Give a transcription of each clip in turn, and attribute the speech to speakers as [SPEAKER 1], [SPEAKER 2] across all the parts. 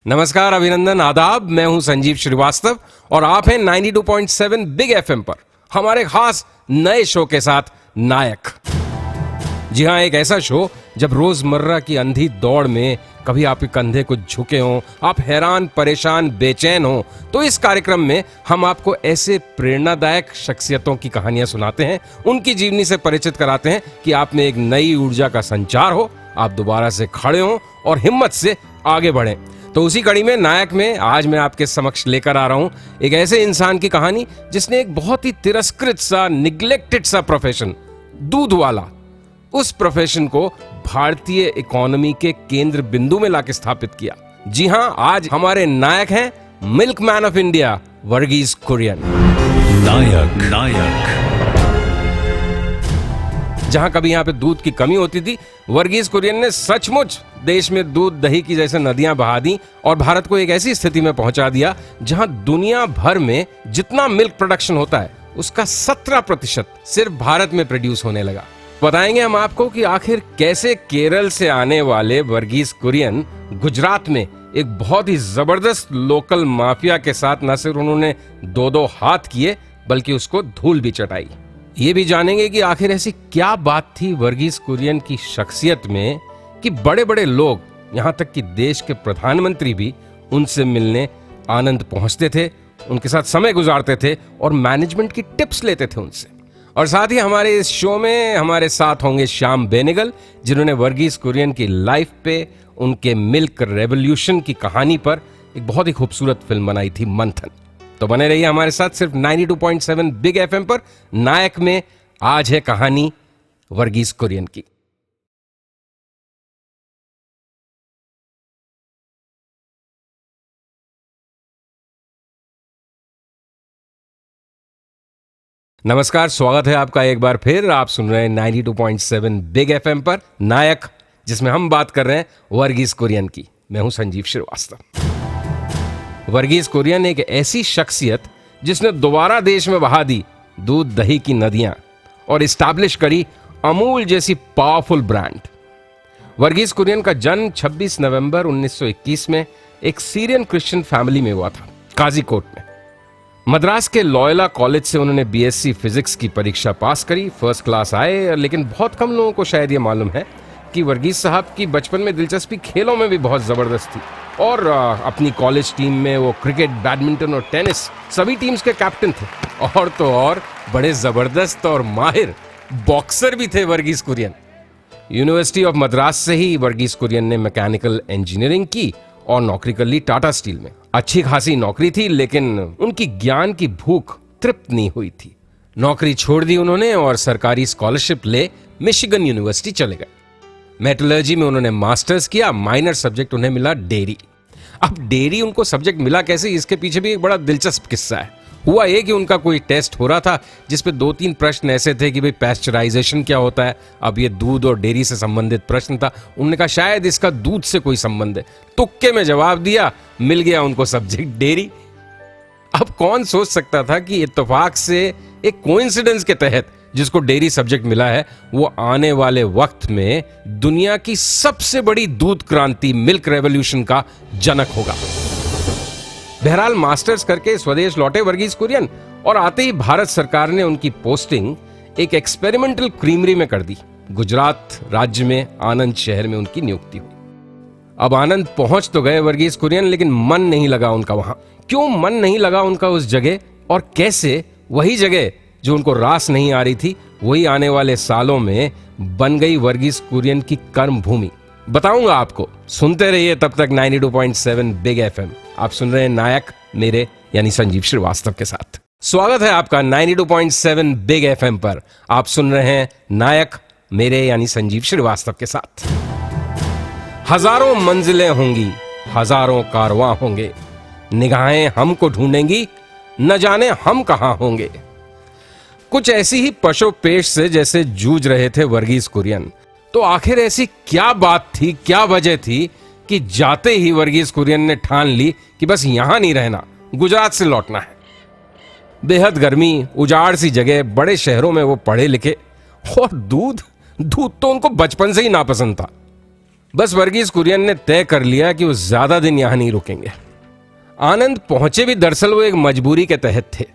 [SPEAKER 1] नमस्कार, अभिनंदन, आदाब। मैं हूं संजीव श्रीवास्तव और आप हैं 92.7 बिग एफएम पर हमारे खास नए शो के साथ नायक। जी हां, एक ऐसा शो जब रोजमर्रा की अंधी दौड़ में कभी आपके कंधे कुछ झुके हों, आप हैरान, परेशान, बेचैन हो, तो इस कार्यक्रम में हम आपको ऐसे प्रेरणादायक शख्सियतों की कहानियां सुनाते हैं, उनकी जीवनी से परिचित कराते हैं कि आप में एक नई ऊर्जा का संचार हो, आप दोबारा से खड़े हों और हिम्मत से आगे बढ़ें। तो उसी कड़ी में नायक में आज मैं आपके समक्ष लेकर आ रहा हूं एक ऐसे इंसान की कहानी जिसने एक बहुत ही तिरस्कृत सा, निग्लेक्टेड सा प्रोफेशन, दूध वाला, उस प्रोफेशन को भारतीय इकोनॉमी के केंद्र बिंदु में लाके स्थापित किया। जी हां, आज हमारे नायक हैं milkman of India, Verghese Kurien.
[SPEAKER 2] नायक
[SPEAKER 1] जहां कभी यहां पे दूध की कमी होती थी, वर्गीस कुरियन ने सचमुच देश में दूध दही की जैसे नदियां बहा दी और भारत को एक ऐसी स्थिति में पहुंचा दिया जहां दुनिया भर में जितना मिल्क प्रोडक्शन होता है उसका 17% सिर्फ भारत में प्रोड्यूस होने लगा। बताएंगे हम आपको कि आखिर कैसे केरल से आने वाले वर्गीस कुरियन गुजरात में एक बहुत ही जबरदस्त लोकल माफिया के साथ न सिर्फ उन्होंने दो हाथ किए बल्कि उसको धूल भी चटाई। ये भी जानेंगे कि आखिर ऐसी क्या बात थी वर्गीस कुरियन की शख्सियत में कि बड़े बड़े लोग, यहां तक कि देश के प्रधानमंत्री भी उनसे मिलने आनंद पहुंचते थे, उनके साथ समय गुजारते थे और मैनेजमेंट की टिप्स लेते थे उनसे। और साथ ही हमारे इस शो में हमारे साथ होंगे श्याम बेनेगल, जिन्होंने वर्गीस कुरियन की लाइफ पे, उनके मिल्क रेवोल्यूशन की कहानी पर एक बहुत ही खूबसूरत फिल्म बनाई थी, मंथन। तो बने रहिए हमारे साथ सिर्फ 92.7 बिग एफएम पर। नायक में आज है कहानी वर्गीस कुरियन की। नमस्कार, स्वागत है आपका एक बार फिर। आप सुन रहे हैं 92.7 बिग एफएम पर नायक, जिसमें हम बात कर रहे हैं वर्गीस कुरियन की। मैं हूं संजीव श्रीवास्तव। वर्गीस कुरियन एक ऐसी शख्सियत जिसने दोबारा देश में बहा दी दूध दही की नदियां और इस्टेब्लिश करी अमूल जैसी पावरफुल ब्रांड। वर्गीस कुरियन का जन्म 26 नवंबर 1921 में एक सीरियन क्रिश्चियन फैमिली में हुआ था, काजीकोट में। मद्रास के लॉयला कॉलेज से उन्होंने बीएससी फिजिक्स की परीक्षा पास करी, फर्स्ट क्लास आए। लेकिन बहुत कम लोगों को शायद ये मालूम है कि वर्गीस साहब की बचपन में दिलचस्पी खेलों में भी बहुत जबरदस्त थी और अपनी कॉलेज टीम में वो क्रिकेट, बैडमिंटन और टेनिस सभी टीम्स के कैप्टन थे। और तो और बड़े जबरदस्त और माहिर बॉक्सर भी थे वर्गीस कुरियन। यूनिवर्सिटी ऑफ मद्रास से ही वर्गीस कुरियन ने मैकेनिकल इंजीनियरिंग की और नौकरी कर ली टाटा स्टील में। अच्छी खासी नौकरी थी, लेकिन उनकी ज्ञान की भूख तृप्त नहीं हुई थी। नौकरी छोड़ दी उन्होंने और सरकारी स्कॉलरशिप ले मिशिगन यूनिवर्सिटी चले गए। मेटलर्जी में उन्होंने मास्टर्स किया। माइनर सब्जेक्ट उन्हें मिला डेयरी। अब डेयरी उनको सब्जेक्ट मिला कैसे, इसके पीछे भी एक बड़ा दिलचस्प किस्सा है। हुआ ये कि उनका कोई टेस्ट हो रहा था जिसपे 2-3 प्रश्न ऐसे थे कि भाई पैस्चराइजेशन क्या होता है। अब ये दूध और डेयरी से संबंधित प्रश्न था। उन्होंने कहा शायद इसका दूध से कोई संबंध है। तुक्के में जवाब दिया, मिल गया उनको सब्जेक्ट डेयरी। अब कौन सोच सकता था कि इत्तेफाक से, एक कोइंसिडेंस के तहत जिसको डेयरी सब्जेक्ट मिला है, वो आने वाले वक्त में दुनिया की सबसे बड़ी दूध क्रांति, मिल्क रेवोल्यूशन का जनक होगा। बहरहाल मास्टर्स करके स्वदेश लौटे वर्गीस कुरियन और आते ही भारत सरकार ने उनकी पोस्टिंग एक एक्सपेरिमेंटल क्रीमरी में कर दी। गुजरात राज्य में आनंद शहर में उनकी नियुक्ति हुई। अब आनंद पहुंच तो गए वर्गीस कुरियन, लेकिन मन नहीं लगा उनका वहां। क्यों मन नहीं लगा उनका उस जगह, और कैसे वही जगह जो उनको रास नहीं आ रही थी, वही आने वाले सालों में बन गई वर्गीस कुरियन की कर्म भूमि, बताऊंगा आपको। सुनते रहिए तब तक 92.7 बिग एफएम। आप सुन रहे हैं नायक, मेरे यानी संजीव श्रीवास्तव के साथ। स्वागत है आपका 92.7 बिग एफएम पर। आप सुन रहे हैं नायक, मेरे यानी संजीव श्रीवास्तव के साथ। हजारों मंजिलें होंगी, हजारों कारवां होंगे, निगाहें हमको ढूंढेंगी, न जाने हम कहां होंगे। कुछ ऐसी ही पशोपेश से जैसे जूझ रहे थे वर्गीस कुरियन। तो आखिर ऐसी क्या बात थी, क्या वजह थी कि जाते ही वर्गीस कुरियन ने ठान ली कि बस यहां नहीं रहना, गुजरात से लौटना है। बेहद गर्मी, उजाड़ सी जगह, बड़े शहरों में वो पढ़े लिखे, और दूध तो उनको बचपन से ही नापसंद था। बस वर्गीस कुरियन ने तय कर लिया कि वो ज्यादा दिन यहां नहीं रुकेंगे। आनंद पहुंचे भी दरअसल वो एक मजबूरी के तहत थे।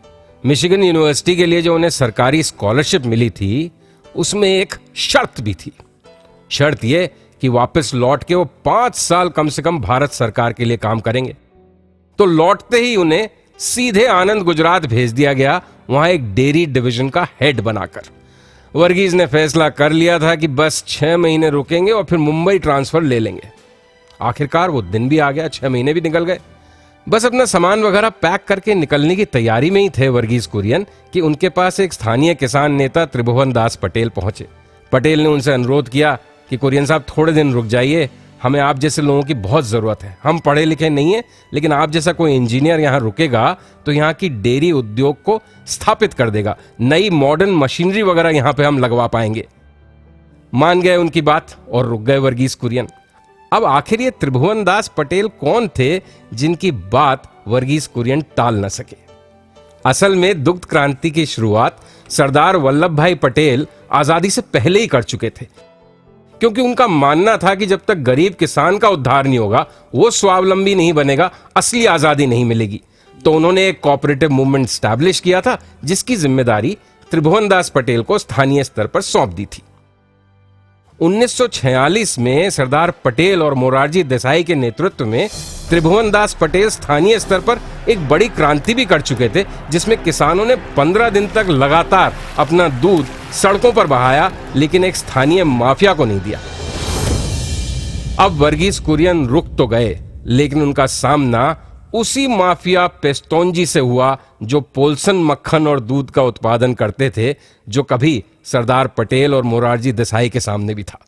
[SPEAKER 1] मिशिगन यूनिवर्सिटी के लिए जो उन्हें सरकारी स्कॉलरशिप मिली थी, उसमें एक शर्त भी थी। शर्त यह कि वापस लौट के वो 5 साल कम से कम भारत सरकार के लिए काम करेंगे। तो लौटते ही उन्हें सीधे आनंद गुजरात भेज दिया गया, वहां एक डेयरी डिवीजन का हेड बनाकर। वर्गीस ने फैसला कर लिया था कि बस 6 महीने रुकेंगे और फिर मुंबई ट्रांसफर ले लेंगे। आखिरकार वो दिन भी आ गया, 6 महीने भी निकल गए। बस अपना सामान वगैरह पैक करके निकलने की तैयारी में ही थे वर्गीस कुरियन कि उनके पास एक स्थानीय किसान नेता त्रिभुवन दास पटेल पहुंचे। पटेल ने उनसे अनुरोध किया कि कुरियन साहब थोड़े दिन रुक जाइए, हमें आप जैसे लोगों की बहुत जरूरत है। हम पढ़े लिखे नहीं है, लेकिन आप जैसा कोई इंजीनियर यहां रुकेगा तो यहां की डेयरी उद्योग को स्थापित कर देगा, नई मॉडर्न मशीनरी वगैरह यहां पे हम लगवा पाएंगे। मान गए उनकी बात और रुक गए वर्गीस कुरियन। अब आखिर ये त्रिभुवन दास पटेल कौन थे जिनकी बात वर्गीस कुरियन टाल न सके? असल में दुग्ध क्रांति की शुरुआत सरदार वल्लभ भाई पटेल आजादी से पहले ही कर चुके थे, क्योंकि उनका मानना था कि जब तक गरीब किसान का उद्धार नहीं होगा, वो स्वावलंबी नहीं बनेगा, असली आजादी नहीं मिलेगी। तो उन्होंने एक कोऑपरेटिव मूवमेंट स्टैब्लिश किया था, जिसकी जिम्मेदारी त्रिभुवन दास पटेल को स्थानीय स्तर पर सौंप दी थी। 1946 में सरदार पटेल और मोरारजी देसाई के नेतृत्व में त्रिभुवन दास पटेल स्थानीय स्तर पर एक बड़ी क्रांति भी कर चुके थे, जिसमें किसानों ने 15 दिन तक लगातार अपना दूध सड़कों पर बहाया, लेकिन एक स्थानीय माफिया को नहीं दिया। अब वर्गीस कुरियन रुक तो गए, लेकिन उनका सामना उसी माफिया पेस्तोंजी से हुआ जो पोल्सन मक्खन और दूध का उत्पादन करते थे, जो कभी सरदार पटेल और मोरारजी देसाई के सामने भी था।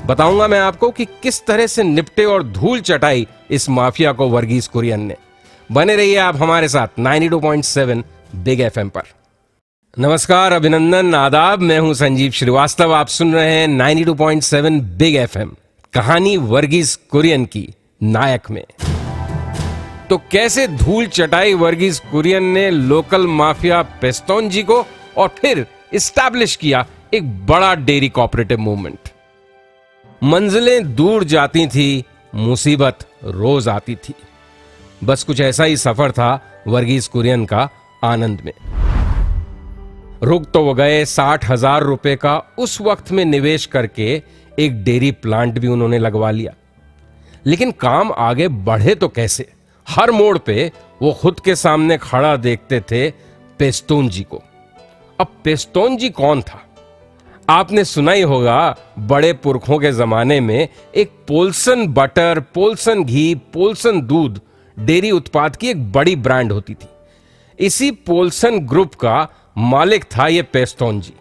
[SPEAKER 1] बताऊंगा मैं आपको कि किस तरह से निपटे और धूल चटाई इस माफिया को वर्गीस कुरियन ने। बने रहिए आप हमारे साथ 92.7 बिग एफएम पर। नमस्कार, अभिनंदन, आदाब। मैं हूं संजीव श्रीवास्तव। आप सुन रहे हैं 92.7 बिग एफएम, कहानी वर्गीस कुरियन की नायक में। तो कैसे धूल चटाई वर्गीस कुरियन ने लोकल माफिया पेस्तोंजी को और फिर इस्टेब्लिश किया एक बड़ा डेयरी कोऑपरेटिव मूवमेंट। मंजिलें दूर जाती थी, मुसीबत रोज आती थी। बस कुछ ऐसा ही सफर था वर्गीस कुरियन का आनंद में। रुक तो वो गए, 60,000 रुपए का उस वक्त में निवेश करके एक डेयरी प्लांट भी उन्होंने लगवा लिया। लेकिन काम आगे बढ़े तो कैसे? हर मोड़ पे वो खुद के सामने खड़ा देखते थे पेस्तोंजी को। अब पेस्तोंजी कौन था? आपने सुना ही होगा, बड़े पुरखों के जमाने में एक पोल्सन बटर, पोल्सन घी, पोल्सन दूध डेयरी उत्पाद की एक बड़ी ब्रांड होती थी। इसी पोल्सन ग्रुप का मालिक था ये पेस्तोंजी,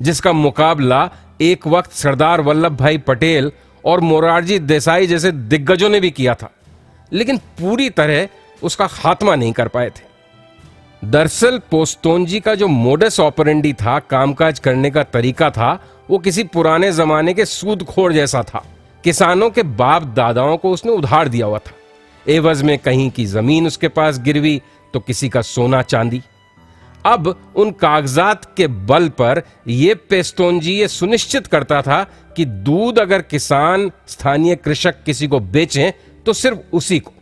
[SPEAKER 1] जिसका मुकाबला एक वक्त सरदार वल्लभ भाई पटेल और मोरारजी देसाई जैसे दिग्गजों ने भी किया था, लेकिन पूरी तरह उसका खात्मा नहीं कर पाए थे। दरअसल पेस्तोंजी का जो मोडस ऑपरेंडी था, कामकाज करने का तरीका था, वो किसी पुराने जमाने के सूदखोर जैसा था। किसानों के बाप दादाओं को उसने उधार दिया हुआ था। एवज में कहीं की जमीन उसके पास गिरवी तो किसी का सोना चांदी। अब उन कागजात के बल पर यह पेस्तोंजी ये सुनिश्चित करता था कि दूध अगर किसान, स्थानीय कृषक किसी को बेचें तो सिर्फ उसी को।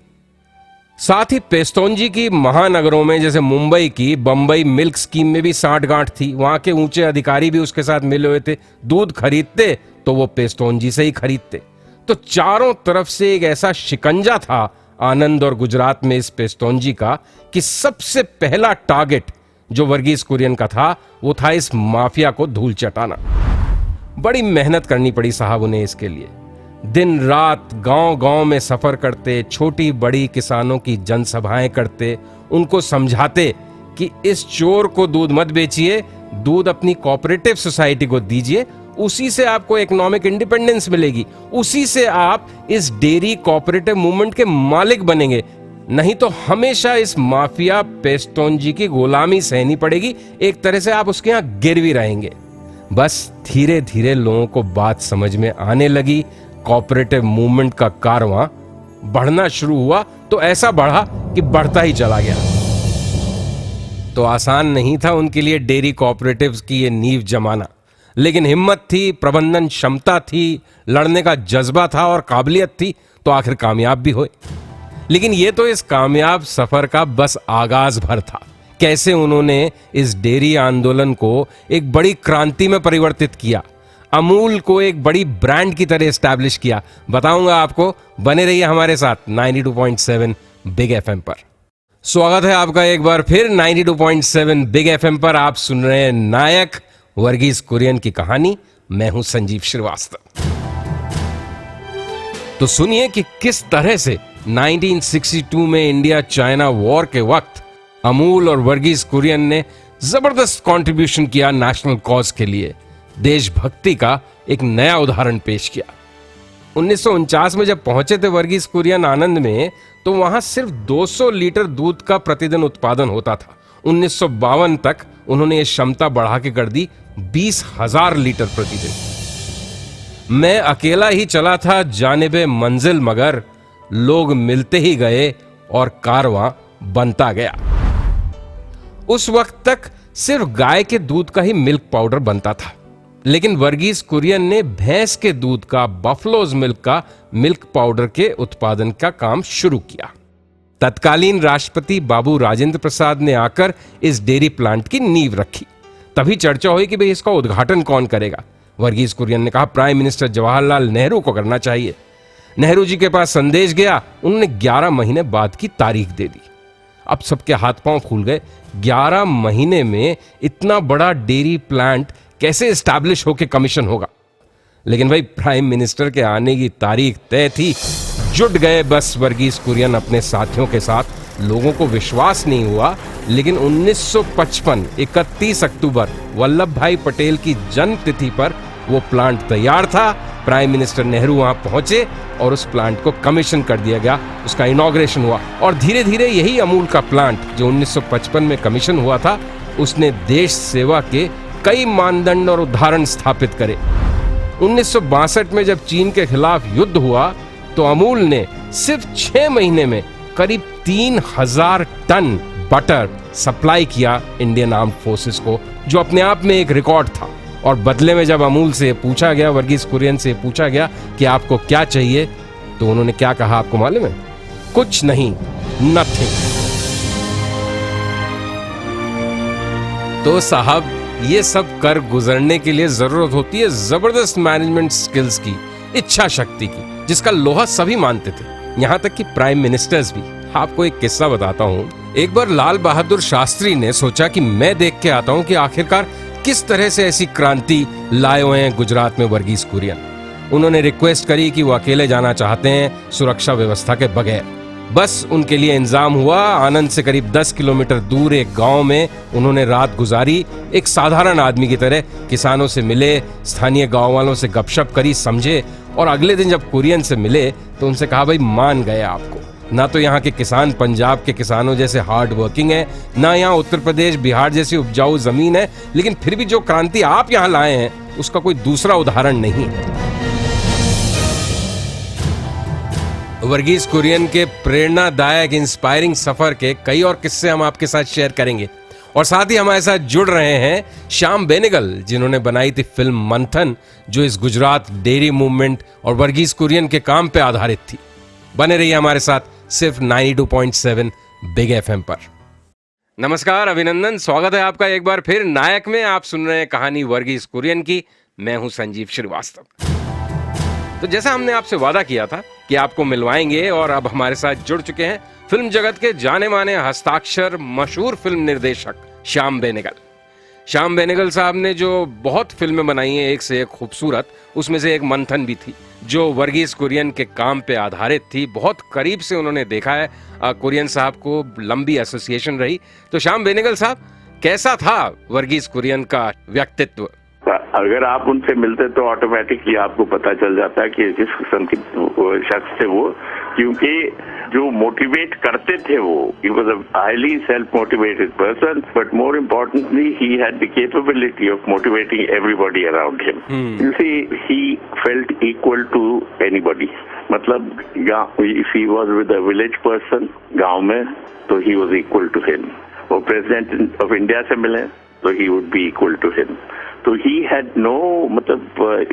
[SPEAKER 1] साथ ही पेस्तोंजी की महानगरों में जैसे मुंबई की बंबई मिल्क स्कीम में भी साठगांठ थी। वहां के ऊंचे अधिकारी भी उसके साथ मिले हुए थे। दूध खरीदते तो वो पेस्तोंजी से ही खरीदते। तो चारों तरफ से एक ऐसा शिकंजा था आनंद और गुजरात में इस पेस्तोंजी का कि सबसे पहला टारगेट जो वर्गीस कुरियन का था वो था इस माफिया को धूल चटाना। बड़ी मेहनत करनी पड़ी साहब उन्हें इसके लिए। दिन रात गांव-गांव में सफर करते, छोटी बड़ी किसानों की जनसभाएं करते, उनको समझाते कि इस चोर को दूध मत बेचिए, दूध अपनी कोऑपरेटिव सोसाइटी को दीजिए, उसी से आपको इकोनॉमिक इंडिपेंडेंस मिलेगी, उसी से आप इस डेयरी कोऑपरेटिव मूवमेंट के मालिक बनेंगे, नहीं तो हमेशा इस माफिया पेस्तोंजी की गुलामी सहनी पड़ेगी। एक तरह से आप उसके यहां गिरवी रहेंगे। बस धीरे धीरे लोगों को बात समझ में आने लगी। कोऑपरेटिव मूवमेंट का कारवां बढ़ना शुरू हुआ तो ऐसा बढ़ा कि बढ़ता ही चला गया। तो आसान नहीं था उनके लिए डेयरी कोऑपरेटिव्स की ये नींव जमाना। लेकिन हिम्मत थी, प्रबंधन क्षमता थी, लड़ने का जज्बा था और काबिलियत थी तो आखिर कामयाब भी हुए। लेकिन ये तो इस कामयाब सफर का बस आगाज भर था। कैसे उन्होंने इस डेयरी आंदोलन को एक बड़ी क्रांति में परिवर्तित किया, अमूल को एक बड़ी ब्रांड की तरह एस्टैब्लिश किया, बताऊंगा आपको। बने रहिए हमारे साथ 92.7 बिग एफएम पर। स्वागत है आपका एक बार फिर 92.7 बिग एफएम पर। आप सुन रहे हैं नायक वर्गीस कुरियन की कहानी। मैं हूं संजीव श्रीवास्तव। तो सुनिए कि किस तरह से 1962 में इंडिया चाइना वॉर के वक्त अमूल और वर्गीस कुरियन ने जबरदस्त कंट्रीब्यूशन किया नेशनल कॉज के लिए। देशभक्ति का एक नया उदाहरण पेश किया। 1949 में जब पहुंचे थे वर्गीस कुरियन आनंद में, तो वहां सिर्फ 200 लीटर दूध का प्रतिदिन उत्पादन होता था। 1952 तक उन्होंने ये क्षमता बढ़ा के कर दी 20,000 लीटर प्रतिदिन। मैं अकेला ही चला था जानिबे मंजिल, मगर लोग मिलते ही गए और कारवां बनता गया। उस वक्त तक सिर्फ गाय के दूध का ही मिल्क पाउडर बनता था, लेकिन वर्गीस कुरियन ने भैंस के दूध का, बफलोज मिल्क का मिल्क पाउडर के उत्पादन का काम शुरू किया। तत्कालीन राष्ट्रपति बाबू राजेंद्र प्रसाद ने आकर इस डेयरी प्लांट की नींव रखी। तभी चर्चा हुई कि भाई इसका उद्घाटन कौन करेगा। वर्गीस कुरियन ने कहा प्राइम मिनिस्टर जवाहरलाल नेहरू को करना चाहिए। नेहरू जी के पास संदेश गया, उन्होंने 11 महीने बाद की तारीख दे दी। अब सबके हाथ पांव फूल गए। 11 महीने में इतना बड़ा डेयरी प्लांट कैसे एस्टैब्लिश होके कमीशन होगा। लेकिन भाई प्राइम मिनिस्टर के आने की तारीख तय थी। जुट गए बस वर्गीस कुरियन अपने साथियों के साथ। लोगों को विश्वास नहीं हुआ, लेकिन 1955 31 अक्टूबर वल्लभ भाई पटेल की जन्म तिथि पर वो प्लांट तैयार था। प्राइम मिनिस्टर नेहरू वहां पहुंचे और उस प्लांट को कमीशन कर दिया गया। उसका इनॉग्रेशन हुआ और धीरे धीरे यही अमूल का प्लांट जो 1955 में कमीशन हुआ था, उसने देश सेवा के कई मानदंड और उदाहरण स्थापित करे। 1962 में जब चीन के खिलाफ युद्ध हुआ तो अमूल ने सिर्फ 6 महीने में करीब 3000 टन बटर सप्लाई किया इंडियन आर्म्ड फोर्सेस को, जो अपने आप में एक रिकॉर्ड था। और बदले में जब अमूल से पूछा गया, वर्गीस कुरियन से पूछा गया कि आपको क्या चाहिए, तो उन्होंने क्या कहा आपको मालूम है? कुछ नहीं, नथिंग। तो साहब, ये सब कर गुजरने के लिए जरूरत होती है जबरदस्त मैनेजमेंट स्किल्स की, इच्छा शक्ति की, जिसका लोहा सभी मानते थे, यहां तक कि प्राइम मिनिस्टर्स भी। आपको एक किस्सा बताता हूं। एक बार लाल बहादुर शास्त्री ने सोचा कि मैं देख के आता हूं कि आखिरकार किस तरह से ऐसी क्रांति लाए हुए हैं गुजरात में वर्गीस कुरियन। उन्होंने रिक्वेस्ट करी कि वो अकेले जाना चाहते हैं, सुरक्षा व्यवस्था के बगैर। बस उनके लिए इंतजाम हुआ। आनंद से करीब 10 किलोमीटर दूर एक गांव में उन्होंने रात गुजारी। एक साधारण आदमी की तरह किसानों से मिले, स्थानीय गांव वालों से गपशप करी, समझे। और अगले दिन जब कुरियन से मिले तो उनसे कहा भाई मान गए आपको। ना तो यहाँ के किसान पंजाब के किसानों जैसे हार्ड वर्किंग है, ना यहाँ उत्तर प्रदेश बिहार जैसी उपजाऊ जमीन है, लेकिन फिर भी जो क्रांति आप यहाँ लाए हैं उसका कोई दूसरा उदाहरण नहीं है। वर्गीस कुरियन के प्रेरणादायक इंस्पायरिंग सफर के कई और किस्से हम आपके साथ शेयर करेंगे। और साथ ही हमारे साथ जुड़ रहे हैं श्याम बेनेगल, जिन्होंने बनाई थी फिल्म मंथन, जो इस गुजरात डेयरी मूवमेंट और वर्गीस कुरियन के काम पे आधारित थी। बने रहिए हमारे साथ सिर्फ 92.7 बिग एफएम पर। नमस्कार, अभिनंदन, स्वागत है आपका एक बार फिर नायक में। आप सुन रहे हैं कहानी वर्गीस कुरियन की। मैं हूं संजीव श्रीवास्तव। तो जैसा हमने आपसे वादा किया था कि आपको मिलवाएंगे, और अब हमारे साथ जुड़ चुके हैं फिल्म जगत के जाने माने हस्ताक्षर मशहूर फिल्म निर्देशक श्याम बेनेगल। श्याम बेनेगल साहब ने जो बहुत फिल्में बनाई हैं, एक से एक खूबसूरत, उसमें से एक मंथन भी थी जो वर्गीस कुरियन के काम पे आधारित थी। बहुत करीब से उन्होंने देखा है कुरियन साहब को, लंबी एसोसिएशन रही। तो श्याम बेनेगल साहब, कैसा था वर्गीस कुरियन का व्यक्तित्व?
[SPEAKER 2] अगर आप उनसे मिलते तो ऑटोमेटिकली आपको पता चल जाता है कि किस किस्म के शख्स थे वो, क्योंकि जो मोटिवेट करते थे वो, he was a highly self-motivated person, but more importantly, he had the capability of motivating everybody around him. You see, he felt equal to anybody. मतलब if he was with a village person, गांव में, तो he was equal to him. वो president of India से मिले तो he would be equal to him. तो he had no, मतलब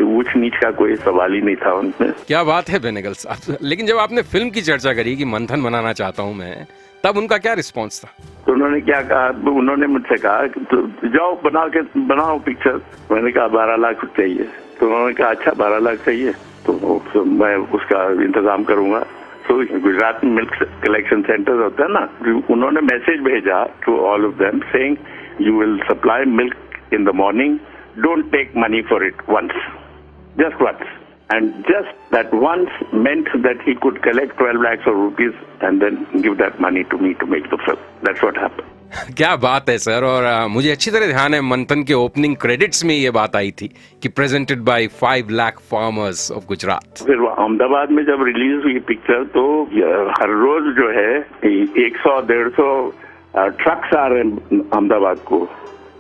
[SPEAKER 2] ऊंच नीच का कोई सवाल ही नहीं था उनमें।
[SPEAKER 1] क्या बात है बेनेगल साहब। लेकिन जब आपने फिल्म की चर्चा करी कि मंथन बनाना चाहता हूं मैं, तब उनका क्या रिस्पॉन्स था?
[SPEAKER 2] तो उन्होंने क्या कहा, उन्होंने मुझसे कहा कि तो जाओ बनाओ पिक्चर। मैंने कहा 12 लाख चाहिए। तो उन्होंने कहा अच्छा 12 लाख चाहिए, तो मैं उसका इंतजाम करूंगा। तो गुजरात में मिल्क कलेक्शन सेंटर होता है ना, उन्होंने मैसेज भेजा to all of them saying you will supply milk in the morning, don't take money for it once, just once. And just that once meant that he could collect 12 lakhs of rupees and then give that money to me to make the film. That's what happened.
[SPEAKER 1] क्या बात है sir. और मुझे अच्छी तरह ध्यान है मंथन के ओपनिंग क्रेडिट्स में ये बात आई थी कि presented by 5 lakh farmers of Gujarat.
[SPEAKER 2] फिर अहमदाबाद में जब रिलीज हुई पिक्चर तो हर रोज जो है 100-150 ट्रक्स आ रहे हैं अहमदाबाद को।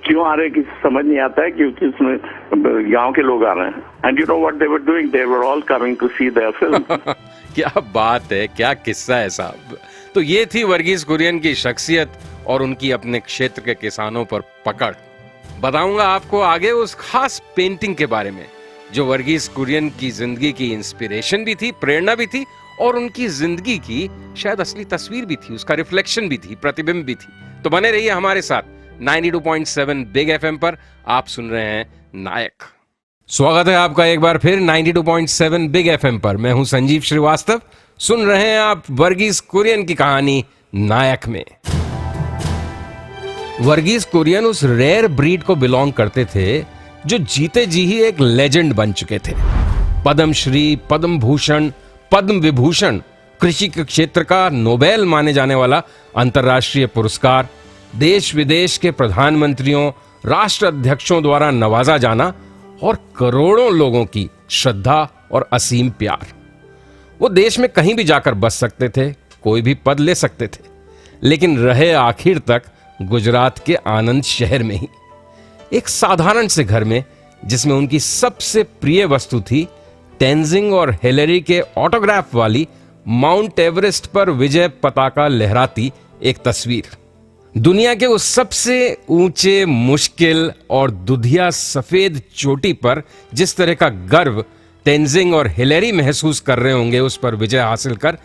[SPEAKER 2] क्यों आ रहे कि समझ नहीं आता है, क्योंकि उसमें गांव के लोग आ रहे हैं। And you know what they were doing, they were all coming to see their film.
[SPEAKER 1] क्या बात है, क्या किस्सा है साहब। तो ये थी वर्गीज कुरियन की शख्सियत और उनकी अपने क्षेत्र के किसानों पर पकड़। बताऊंगा आपको आगे उस खास पेंटिंग के बारे में जो वर्गीज कुरियन की जिंदगी की इंस्पिरेशन भी थी, प्रेरणा भी थी और उनकी जिंदगी की शायद असली तस्वीर भी थी, उसका रिफ्लेक्शन भी थी, प्रतिबिंब भी थी। तो बने रहिए हमारे साथ 92.7 बिग एफएम पर। आप सुन रहे हैं नायक। स्वागत है आपका एक बार फिर 92.7 बिग एफएम पर। मैं हूं संजीव श्रीवास्तव। सुन रहे हैं आप वर्गीज कुरियन की कहानी नायक में। वर्गीज कुरियन उस रेयर ब्रीड को बिलोंग करते थे जो जीते जी ही एक लेजेंड बन चुके थे। पद्मश्री, पद्म भूषण, पद्म विभूषण, कृषि के क्षेत्र का नोबेल माने जाने वाला अंतर्राष्ट्रीय पुरस्कार, देश विदेश के प्रधानमंत्रियों, राष्ट्र अध्यक्षों द्वारा नवाजा जाना और करोड़ों लोगों की श्रद्धा और असीम प्यार। वो देश में कहीं भी जाकर बस सकते थे, कोई भी पद ले सकते थे, लेकिन रहे आखिर तक गुजरात के आनंद शहर में ही, एक साधारण से घर में जिसमें उनकी सबसे प्रिय वस्तु थी तेंजिंग और हिलेरी के ऑटोग्राफ वाली माउंट एवरेस्ट पर विजय पताका लहराती एक तस्वीर। दुनिया के उस सबसे ऊंचे, मुश्किल और दुधिया सफेद चोटी पर जिस तरह का गर्व तेंजिंग और हिलेरी महसूस कर रहे होंगे उस पर विजय हासिल कर,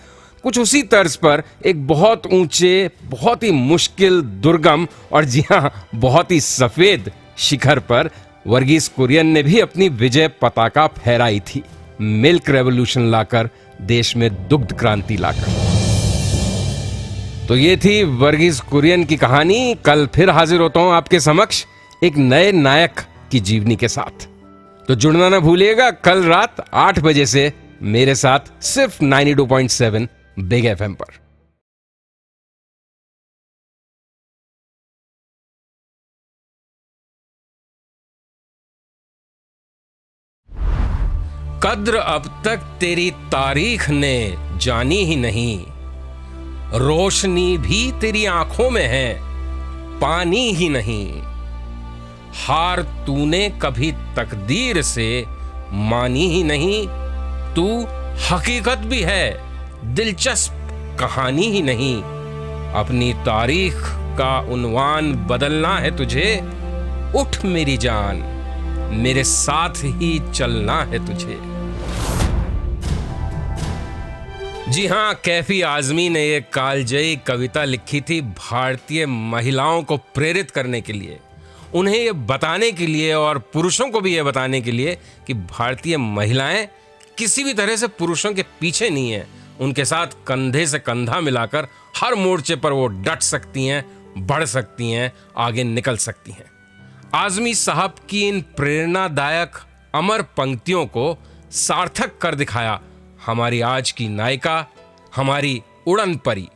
[SPEAKER 1] कुछ उसी तर्ज पर एक बहुत ऊंचे, बहुत ही मुश्किल, दुर्गम और जी हां बहुत ही सफेद शिखर पर वर्गीज कुरियन ने भी अपनी विजय पताका फहराई थी, मिल्क रेवोल्यूशन लाकर, देश में दुग्ध क्रांति लाकर। तो ये थी वर्गीज कुरियन की कहानी। कल फिर हाजिर होता हूं आपके समक्ष एक नए नायक की जीवनी के साथ। तो जुड़ना ना भूलिएगा कल रात 8 बजे से मेरे साथ सिर्फ 92.7 बिग एफएम पर। कद्र अब तक तेरी तारीख ने जानी ही नहीं, रोशनी भी तेरी आंखों में है, पानी ही नहीं। हार तूने कभी तकदीर से मानी ही नहीं, तू हकीकत भी है, दिलचस्प कहानी ही नहीं। अपनी तारीख का उन्वान बदलना है तुझे, उठ मेरी जान, मेरे साथ ही चलना है तुझे। जी हां, कैफी आजमी ने एक कालजयी कविता लिखी थी भारतीय महिलाओं को प्रेरित करने के लिए, उन्हें ये बताने के लिए और पुरुषों को भी ये बताने के लिए कि भारतीय महिलाएं किसी भी तरह से पुरुषों के पीछे नहीं है, उनके साथ कंधे से कंधा मिलाकर हर मोर्चे पर वो डट सकती हैं, बढ़ सकती हैं, आगे निकल सकती हैं। आजमी साहब की इन प्रेरणादायक अमर पंक्तियों को सार्थक कर दिखाया हमारी आज की नायिका, हमारी उड़न परी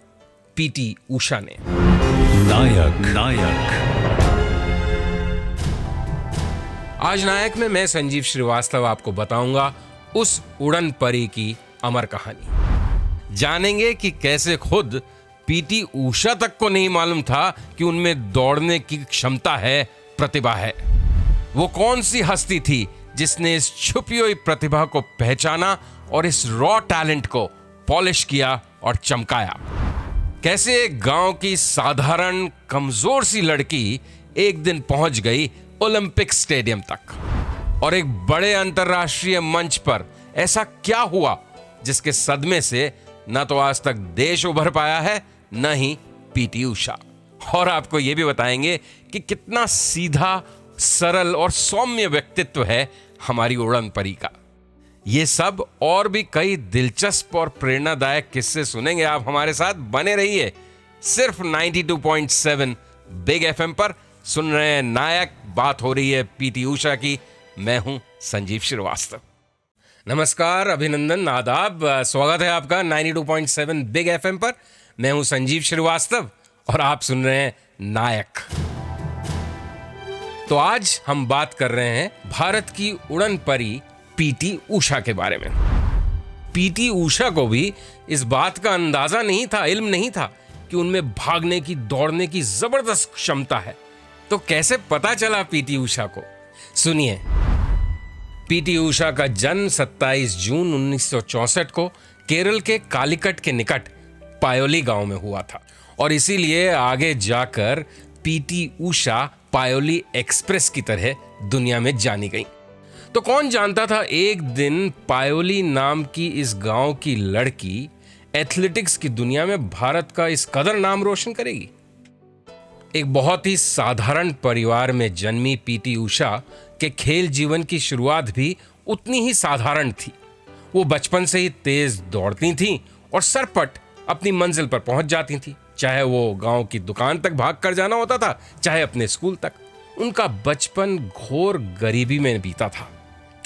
[SPEAKER 1] पीटी उषा ने।
[SPEAKER 3] नायक नायक
[SPEAKER 1] आज नायक में मैं संजीव श्रीवास्तव आपको बताऊंगा उस उड़न परी की अमर कहानी। जानेंगे कि कैसे खुद पीटी उषा तक को नहीं मालूम था कि उनमें दौड़ने की क्षमता है, प्रतिभा है। वो कौन सी हस्ती थी जिसने इस छुपी हुई प्रतिभा को पहचाना और इस रॉ टैलेंट को पॉलिश किया और चमकाया। कैसे एक गांव की साधारण कमजोर सी लड़की एक दिन पहुंच गई ओलंपिक स्टेडियम तक। और एक बड़े अंतर्राष्ट्रीय मंच पर ऐसा क्या हुआ जिसके सदमे से न तो आज तक देश उभर पाया है, न ही पीटी उषा। और आपको यह भी बताएंगे कि कितना सीधा, सरल और सौम्य व्यक्तित्व है हमारी उड़न परी का। ये सब और भी कई दिलचस्प और प्रेरणादायक किस्से सुनेंगे आप हमारे साथ। बने रहिए सिर्फ 92.7 बिग एफएम पर। सुन रहे हैं नायक, बात हो रही है पीटी उषा की। मैं हूं संजीव श्रीवास्तव। नमस्कार, अभिनंदन, आदाब, स्वागत है आपका 92.7 बिग एफएम पर। मैं हूं संजीव श्रीवास्तव और आप सुन रहे हैं नायक। तो आज हम बात कर रहे हैं भारत की उड़न परी पीटी उषा के बारे में। पीटी उषा को भी इस बात का अंदाजा नहीं था, इल्म नहीं था कि उनमें भागने की, दौड़ने की जबरदस्त क्षमता है। तो कैसे पता चला पीटी उषा को? सुनिए। पीटी उषा का जन्म 27 जून 1964 को केरल के कालीकट के निकट पायोली गांव में हुआ था और इसीलिए आगे जाकर पीटी उषा पायोली एक्सप्रेस की तरह दुनिया में जानी गई। तो कौन जानता था एक दिन पायोली नाम की इस गांव की लड़की एथलेटिक्स की दुनिया में भारत का इस कदर नाम रोशन करेगी। एक बहुत ही साधारण परिवार में जन्मी पीटी उषा के खेल जीवन की शुरुआत भी उतनी ही साधारण थी। वो बचपन से ही तेज दौड़ती थीं और सरपट अपनी मंजिल पर पहुंच जाती थीं, चाहे वो गांव की दुकान तक भाग कर जाना होता था, चाहे अपने स्कूल तक। उनका बचपन घोर गरीबी में बीता था।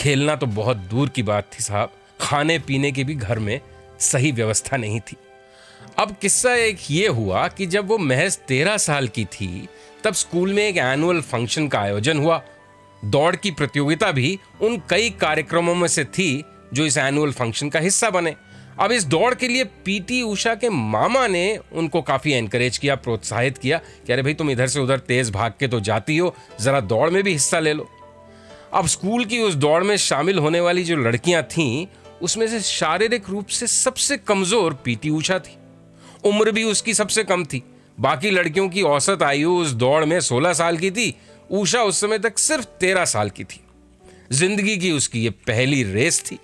[SPEAKER 1] खेलना तो बहुत दूर की बात थी साहब, खाने पीने की भी घर में सही व्यवस्था नहीं थी। अब किस्सा एक ये हुआ कि जब वो महज 13 साल की थी तब स्कूल में एक एनुअल फंक्शन का आयोजन हुआ। दौड़ की प्रतियोगिता भी उन कई कार्यक्रमों में से थी जो इस एनुअल फंक्शन का हिस्सा बने। अब इस दौड़ के लिए पीटी उषा के मामा ने उनको काफी एनकरेज किया, प्रोत्साहित किया कि अरे भाई, तुम इधर से उधर तेज भाग के तो जाती हो, जरा दौड़ में भी हिस्सा ले लो। अब स्कूल की उस दौड़ में शामिल होने वाली जो लड़कियां थीं, उसमें से शारीरिक रूप से सबसे कमजोर पीटी उषा थी। उम्र भी उसकी सबसे कम थी। बाकी लड़कियों की औसत आयु उस दौड़ में 16 साल की थी। उषा उस समय तक सिर्फ 13 साल की थी। जिंदगी की उसकी ये पहली रेस थी।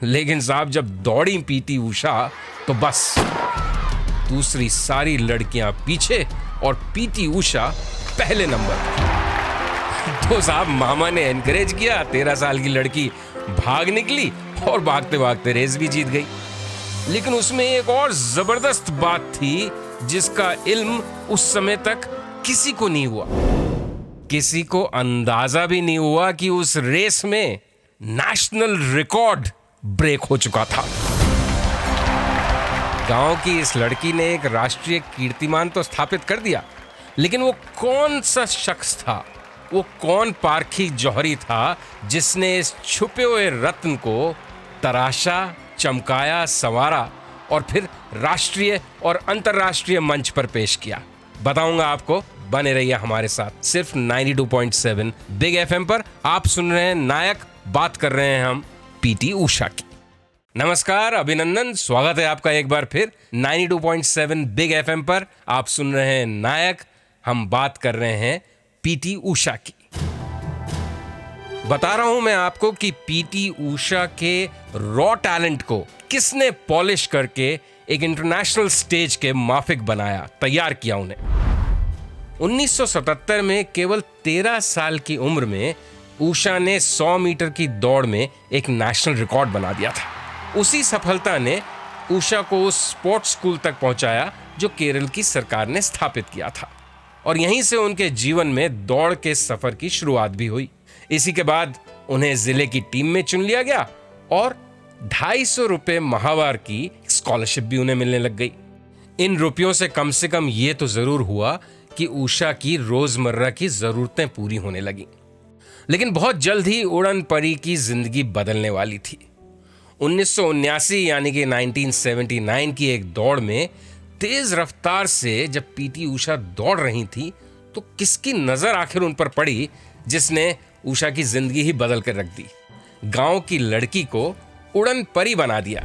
[SPEAKER 1] लेकिन साहब, जब दौड़ी पीटी उषा तो बस दूसरी सारी लड़कियां पीछे और पीटी उषा पहले नंबर पर। तो साहब, मामा ने एनकरेज किया, 13 साल की लड़की भाग निकली और भागते भागते रेस भी जीत गई। लेकिन उसमें एक और जबरदस्त बात थी जिसका इल्म उस समय तक किसी को नहीं हुआ। किसी को अंदाजा भी नहीं हुआ कि उस रेस में नेशनल रिकॉर्ड ब्रेक हो चुका था। गांव की इस लड़की ने एक राष्ट्रीय कीर्तिमान तो स्थापित कर दिया, लेकिन वो कौन सा शख्स था, वो कौन पारखी जौहरी था जिसने इस छुपे हुए रत्न को तराशा, चमकाया, संवारा और फिर राष्ट्रीय और अंतर्राष्ट्रीय मंच पर पेश किया? बताऊंगा आपको। बने रहिए हमारे साथ सिर्फ 92.7 बिग एफएम पर। आप सुन रहे हैं नायक, बात कर रहे हैं हम पीटी उषा की। नमस्कार, अभिनंदन, स्वागत है आपका एक बार फिर 92.7 बिग एफएम पर। आप सुन रहे हैं नायक, हम बात कर रहे हैं पीटी उषा की। बता रहा हूं मैं आपको कि पीटी उषा के रॉ टैलेंट को किसने पॉलिश करके एक इंटरनेशनल स्टेज के माफिक बनाया, तैयार किया उन्हें। 1977 में केवल 13 साल की उम्र में उषा ने 100 मीटर की दौड़ में एक नेशनल रिकॉर्ड बना दिया था। उसी सफलता ने उषा को उस स्पोर्ट्स स्कूल तक पहुंचाया जो केरल की सरकार ने स्थापित किया था और यहीं से उनके जीवन में दौड़ के सफर की शुरुआत भी हुई। इसी के बाद उन्हें जिले की टीम में चुन लिया गया और 250 रुपए माहवार की स्कॉलरशिप भी उन्हें मिलने लग गई। इन रुपयों से कम ये तो जरूर हुआ कि उषा की रोजमर्रा की जरूरतें पूरी होने लगी। लेकिन बहुत जल्द ही उड़न परी की जिंदगी बदलने वाली थी। 1979 यानी कि 1979 की एक दौड़ में तेज रफ्तार से जब पीटी उषा दौड़ रही थी तो किसकी नजर आखिर उन पर पड़ी जिसने उषा की जिंदगी ही बदल कर रख दी। गांव की लड़की को उड़न परी बना दिया।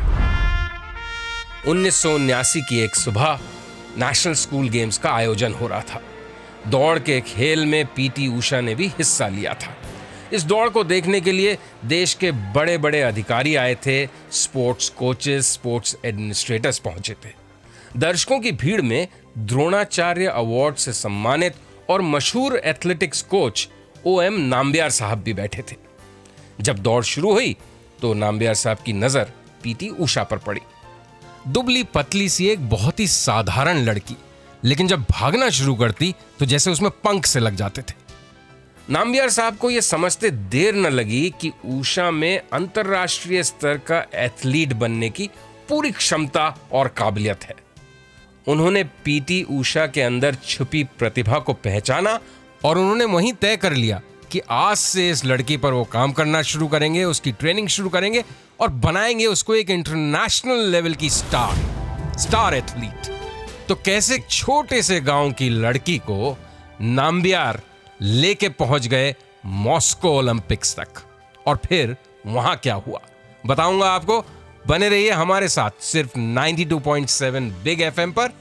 [SPEAKER 1] 1979 की एक सुबह नेशनल स्कूल गेम्स का आयोजन हो रहा था। दौड़ के खेल में पीटी उषा ने भी हिस्सा लिया था। इस दौड़ को देखने के लिए देश के बड़े बड़े अधिकारी आए थे, स्पोर्ट्स कोचेस, स्पोर्ट्स एडमिनिस्ट्रेटर्स पहुंचे थे। दर्शकों की भीड़ में द्रोणाचार्य अवार्ड से सम्मानित और मशहूर एथलेटिक्स कोच OM नाम्बियार साहब भी बैठे थे। जब दौड़ शुरू हुई तो नाम्बियार साहब की नजर पीटी उषा पर पड़ी। दुबली पतली सी एक बहुत ही साधारण लड़की, लेकिन जब भागना शुरू करती तो जैसे उसमें पंख से लग जाते थे। नाम्बियार साहब को यह समझते देर न लगी कि उषा में अंतरराष्ट्रीय स्तर का एथलीट बनने की पूरी क्षमता और काबिलियत है। उन्होंने पीटी उषा के अंदर छुपी प्रतिभा को पहचाना और उन्होंने वहीं तय कर लिया कि आज से इस लड़की पर वो काम करना शुरू करेंगे, उसकी ट्रेनिंग शुरू करेंगे और बनाएंगे उसको एक इंटरनेशनल लेवल की स्टार एथलीट। तो कैसे छोटे से गांव की लड़की को नाम्बियार लेके पहुंच गए मॉस्को ओलंपिक्स तक, और फिर वहां क्या हुआ बताऊंगा आपको। बने रहिए हमारे साथ सिर्फ 92.7 बिग FM पर।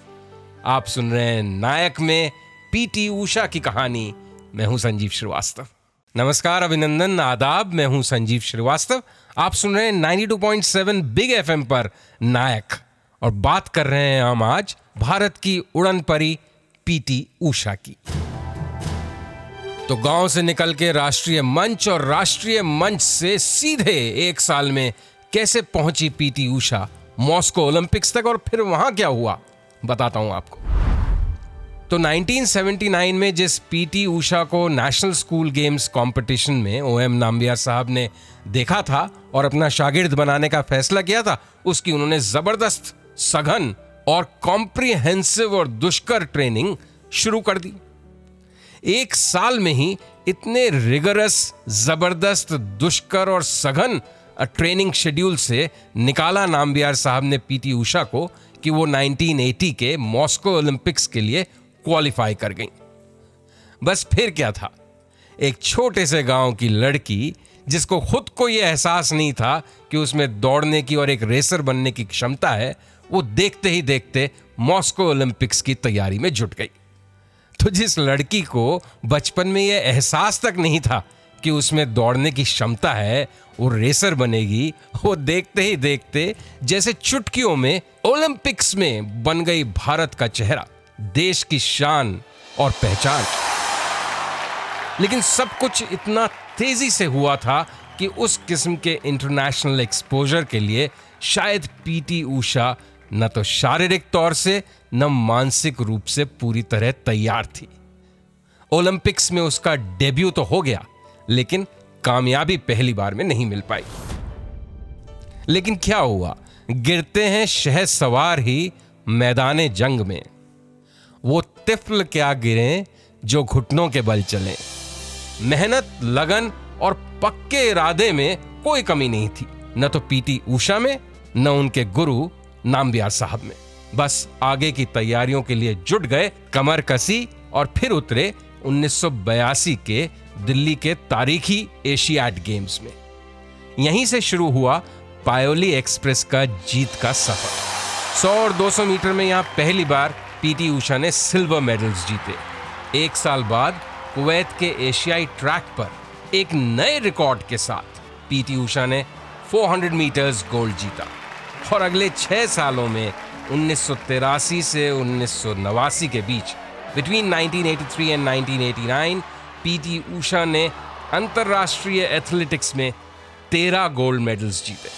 [SPEAKER 1] आप सुन रहे हैं नायक में पीटी उषा की कहानी। मैं हूं संजीव श्रीवास्तव। नमस्कार, अभिनंदन, आदाब। मैं हूं संजीव श्रीवास्तव। आप सुन रहे हैं 92.7 बिग FM पर नायक, और बात कर रहे हैं हम आज भारत की उड़न परी पीटी उषा की। तो गांव से निकल के राष्ट्रीय मंच और राष्ट्रीय मंच से सीधे एक साल में कैसे पहुंची पीटी उषा मॉस्को ओलंपिक्स तक, और फिर वहां क्या हुआ बताता हूं आपको। तो 1979 में जिस पीटी उषा को नेशनल स्कूल गेम्स कंपटीशन में OM नाम्बियार साहब ने देखा था और अपना शागिर्द बनाने का फैसला किया था, उसकी उन्होंने जबरदस्त, सघन और कॉम्प्रिहेंसिव और दुष्कर ट्रेनिंग शुरू कर दी। एक साल में ही इतने रिगरस, जबरदस्त, दुष्कर और सघन ट्रेनिंग शेड्यूल से निकाला नाम्बियार साहब ने पीटी उषा को कि वो 1980 के मॉस्को ओलंपिक्स के लिए क्वालिफाई कर गई। बस फिर क्या था, एक छोटे से गांव की लड़की जिसको खुद को यह एहसास नहीं था कि उसमें दौड़ने की और एक रेसर बनने की क्षमता है, वो देखते ही देखते मॉस्को ओलंपिक्स की तैयारी में जुट गई। तो जिस लड़की को बचपन में यह एहसास तक नहीं था कि उसमें दौड़ने की क्षमता है, वो रेसर बनेगी, वो देखते ही देखते जैसे चुटकियों में ओलंपिक्स में बन गई भारत का चेहरा, देश की शान और पहचान। लेकिन सब कुछ इतना तेजी से हुआ था कि उस किस्म के इंटरनेशनल एक्सपोजर के लिए शायद पीटी उषा न तो शारीरिक तौर से न मानसिक रूप से पूरी तरह तैयार थी। ओलंपिक्स में उसका डेब्यू तो हो गया, लेकिन कामयाबी पहली बार में नहीं मिल पाई। लेकिन क्या हुआ, गिरते हैं शहसवार ही मैदाने जंग में। वो तिफल क्या गिरे जो घुटनों के बल चले। मेहनत, लगन और पक्के इरादे में कोई कमी नहीं थी, न तो पीटी उषा में न उनके गुरु नाम्बियार साहब में। बस आगे की तैयारियों के लिए जुट गए, कमर कसी और फिर उतरे 1982 के दिल्ली के तारीखी एशियाड गेम्स में। यहीं से शुरू हुआ पायोली एक्सप्रेस का जीत का सफर। 100 और 200 मीटर में यहां पहली बार पीटी उषा ने सिल्वर मेडल्स जीते। एक साल बाद कुवैत के एशियाई ट्रैक पर एक नए रिकॉर्ड के साथ पीटी उषा ने 400 मीटर्स गोल्ड जीता। और अगले 6 सालों में 1983 से 1989 के बीच, बिटवीन 1983 एंड 1989, पीटी उषा ने अंतरराष्ट्रीय एथलेटिक्स में 13 गोल्ड मेडल्स जीते।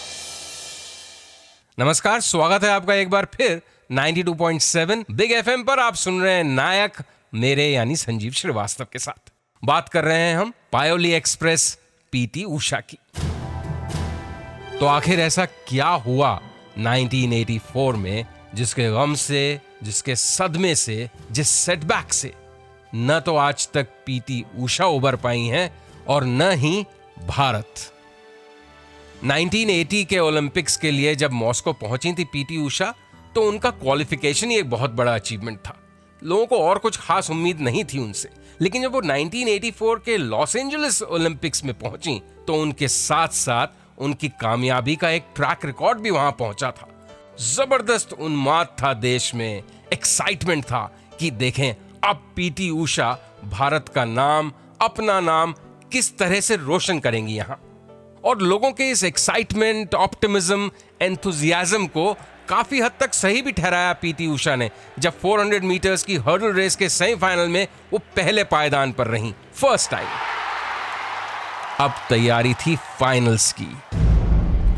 [SPEAKER 1] नमस्कार, स्वागत है आपका एक बार फिर 92.7 बिग FM पर। आप सुन रहे हैं नायक, मेरे यानी संजीव श्रीवास्तव के साथ। बात कर रहे हैं हम पायोली एक्सप्रेस पीटी उषा की। तो आखिर ऐसा क्या हुआ 1984 में जिसके गम से, जिसके सदमे से, जिस सेटबैक से न तो आज तक पीटी उषा उबर पाई हैं और न ही भारत। 1980 के ओलंपिक्स के लिए जब मॉस्को पहुंची थी पीटी उषा, तो उनका क्वालिफिकेशन ही एक बहुत बड़ा अचीवमेंट था। लोगों को और कुछ खास उम्मीद नहीं थी उनसे। लेकिन जब वो 1984 के लॉस एंजलिस ओलंपिक्स में पहुंची, तो उनके साथ साथ उनकी कामयाबी का एक ट्रैक रिकॉर्ड भी वहां पहुंचा था। जबरदस्त उन्माद था देश में, एक्साइटमेंट था कि देखें अब पीटी उषा भारत का नाम, अपना नाम किस तरह से रोशन करेंगी यहां। और लोगों के इस एक्साइटमेंट, ऑप्टिमिज्म, एंथुजियाज्म को काफी हद तक सही भी ठहराया पीटी उषा ने, जब 400 मीटर्स की हर्डल रेस के सेमीफाइनल में वो पहले पायदान पर रहीं, फर्स्ट टाइम। अब तैयारी थी फाइनल्स की।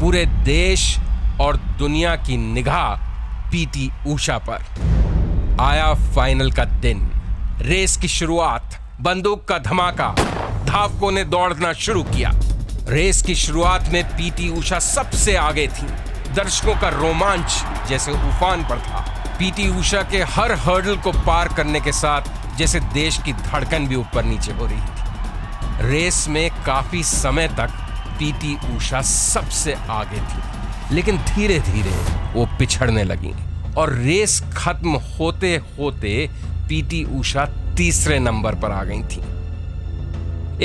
[SPEAKER 1] पूरे देश और दुनिया की निगाह पीटी उषा पर। आया फाइनल का दिन, रेस की शुरुआत, बंदूक का धमाका, धावकों ने दौड़ना शुरू किया। रेस की शुरुआत में पीटी उषा सबसे आगे थी। दर्शकों का रोमांच जैसे उफान पर था। पीटी उषा के हर हर्डल को पार करने के साथ जैसे देश की धड़कन भी ऊपर नीचे हो रही थी। रेस में काफी समय तक पीटी उषा सबसे आगे थी, लेकिन धीरे धीरे वो पिछड़ने लगी और रेस खत्म होते होते पीटी उषा तीसरे नंबर पर आ गई थी।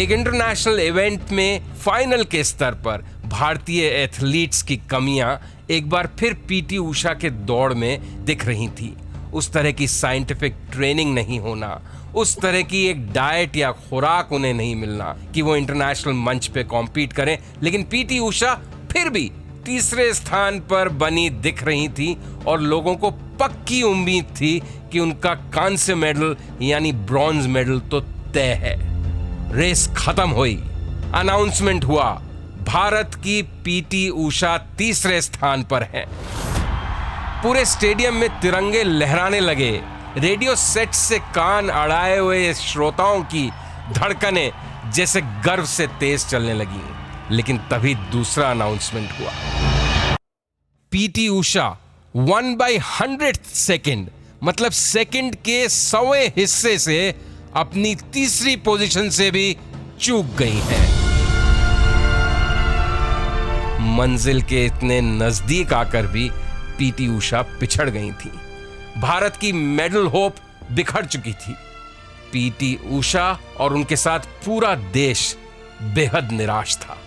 [SPEAKER 1] एक इंटरनेशनल इवेंट में फाइनल के स्तर पर भारतीय एथलीट्स की कमियां एक बार फिर पीटी उषा के दौड़ में दिख रही थी। उस तरह की साइंटिफिक ट्रेनिंग नहीं होना, उस तरह की एक डाइट या खुराक उन्हें नहीं मिलना कि वो इंटरनेशनल मंच पे कॉम्पीट करें। लेकिन पीटी उषा फिर भी तीसरे स्थान पर बनी दिख रही थी और लोगों को पक्की उम्मीद थी कि उनका कांस्य मेडल यानी ब्रॉन्ज मेडल तो तय है। रेस खत्म हुई, अनाउंसमेंट हुआ, भारत की पीटी उषा तीसरे स्थान पर है। पूरे स्टेडियम में तिरंगे लहराने लगे। रेडियो सेट से कान अड़ाए हुए श्रोताओं की धड़कनें जैसे गर्व से तेज चलने लगी। लेकिन तभी दूसरा अनाउंसमेंट हुआ। पीटी उषा 1/100th सेकेंड, मतलब सेकंड के 100वें हिस्से से अपनी तीसरी पोजीशन से भी चूक गई है। मंजिल के इतने नजदीक आकर भी पीटी उषा पिछड़ गई थी। भारत की मेडल होप बिखर चुकी थी। पीटी उषा और उनके साथ पूरा देश बेहद निराश था।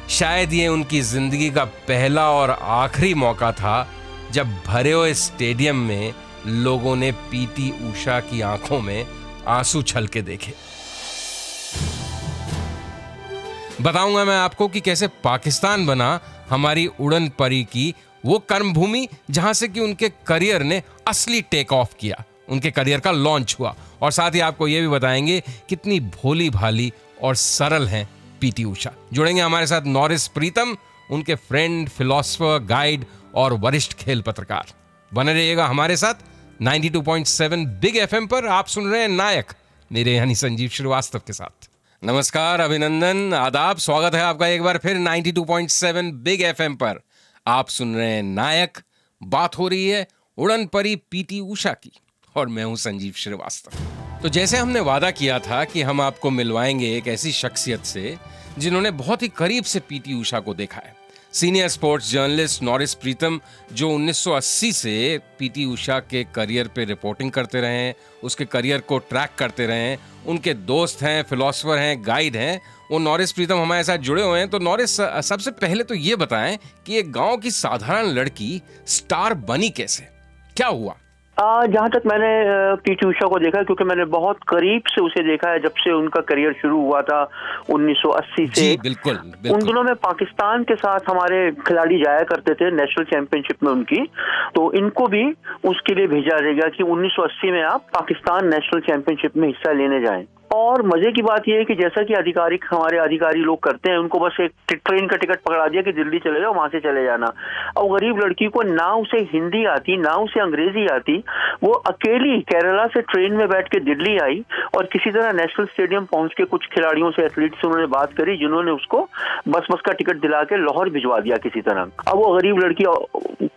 [SPEAKER 1] शायद ये उनकी जिंदगी का पहला और आखिरी मौका था जब भरे हुए स्टेडियम में लोगों ने पीटी उषा की आंखों में आंसू छलके देखे। बताऊंगा मैं आपको कि कैसे पाकिस्तान बना हमारी उड़न परी की वो कर्मभूमि जहां से कि उनके करियर ने असली टेक ऑफ किया, उनके करियर का लॉन्च हुआ। और साथ ही आपको यह भी बताएंगे कितनी भोली भाली और सरल हैं पीटी उषा। जुड़ेंगे हमारे साथ नॉरिस प्रीतम, उनके फ्रेंड, फिलोसफर, गाइड और वरिष्ठ खेल पत्रकार। बने रहिएगा हमारे साथ 92.7 बिग एफएम पर। आप सुन रहे हैं नायक, मेरे यानी संजीव श्रीवास्तव के साथ। नमस्कार, अभिनंदन, आदाब, स्वागत है आपका एक बार फिर 92.7 बिग एफएम पर। आप सुन रहे हैं नायक। बात हो रही है उड़न परी पीटी उषा की और मैं हूं संजीव श्रीवास्तव। तो जैसे हमने वादा किया था कि हम आपको मिलवाएंगे एक ऐसी शख्सियत से जिन्होंने बहुत ही करीब से पीटी उषा को देखा है। सीनियर स्पोर्ट्स जर्नलिस्ट नॉरिस प्रीतम, जो 1980 से पीटी उषा के करियर पे रिपोर्टिंग करते रहे हैं, उसके करियर को ट्रैक करते रहे हैं, उनके दोस्त हैं, फिलोसफर हैं, गाइड हैं, वो नॉरिस प्रीतम हमारे साथ जुड़े हुए हैं। तो नॉरिस, सबसे पहले तो ये बताएं कि एक गांव की साधारण लड़की स्टार बनी कैसे, क्या हुआ?
[SPEAKER 4] जहाँ तक मैंने पीटी उषा को देखा, क्योंकि मैंने बहुत करीब से उसे देखा है जब से उनका करियर शुरू हुआ था 1980 से।
[SPEAKER 1] जी, बिल्कुल, बिल्कुल।
[SPEAKER 4] उन दिनों में पाकिस्तान के साथ हमारे खिलाड़ी जाया करते थे नेशनल चैंपियनशिप में उनकी, तो इनको भी उसके लिए भेजा जाएगा कि 1980 में आप पाकिस्तान नेशनल चैंपियनशिप में हिस्सा लेने जाएं। और मजे की बात यह है कि जैसा कि हमारे अधिकारी लोग करते हैं, उनको बस एक ट्रेन का टिकट पकड़ा दिया कि दिल्ली चले जाओ, वहां से चले जाना। और गरीब लड़की को ना उसे हिंदी आती, ना उसे अंग्रेजी आती, वो अकेली केरला से ट्रेन में बैठ के दिल्ली आई और किसी तरह नेशनल स्टेडियम पहुंच के कुछ खिलाड़ियों से, एथलीट से उन्होंने बात करी, जिन्होंने उसको बस का टिकट दिला के लाहौर भिजवा दिया किसी तरह। अब वो गरीब लड़की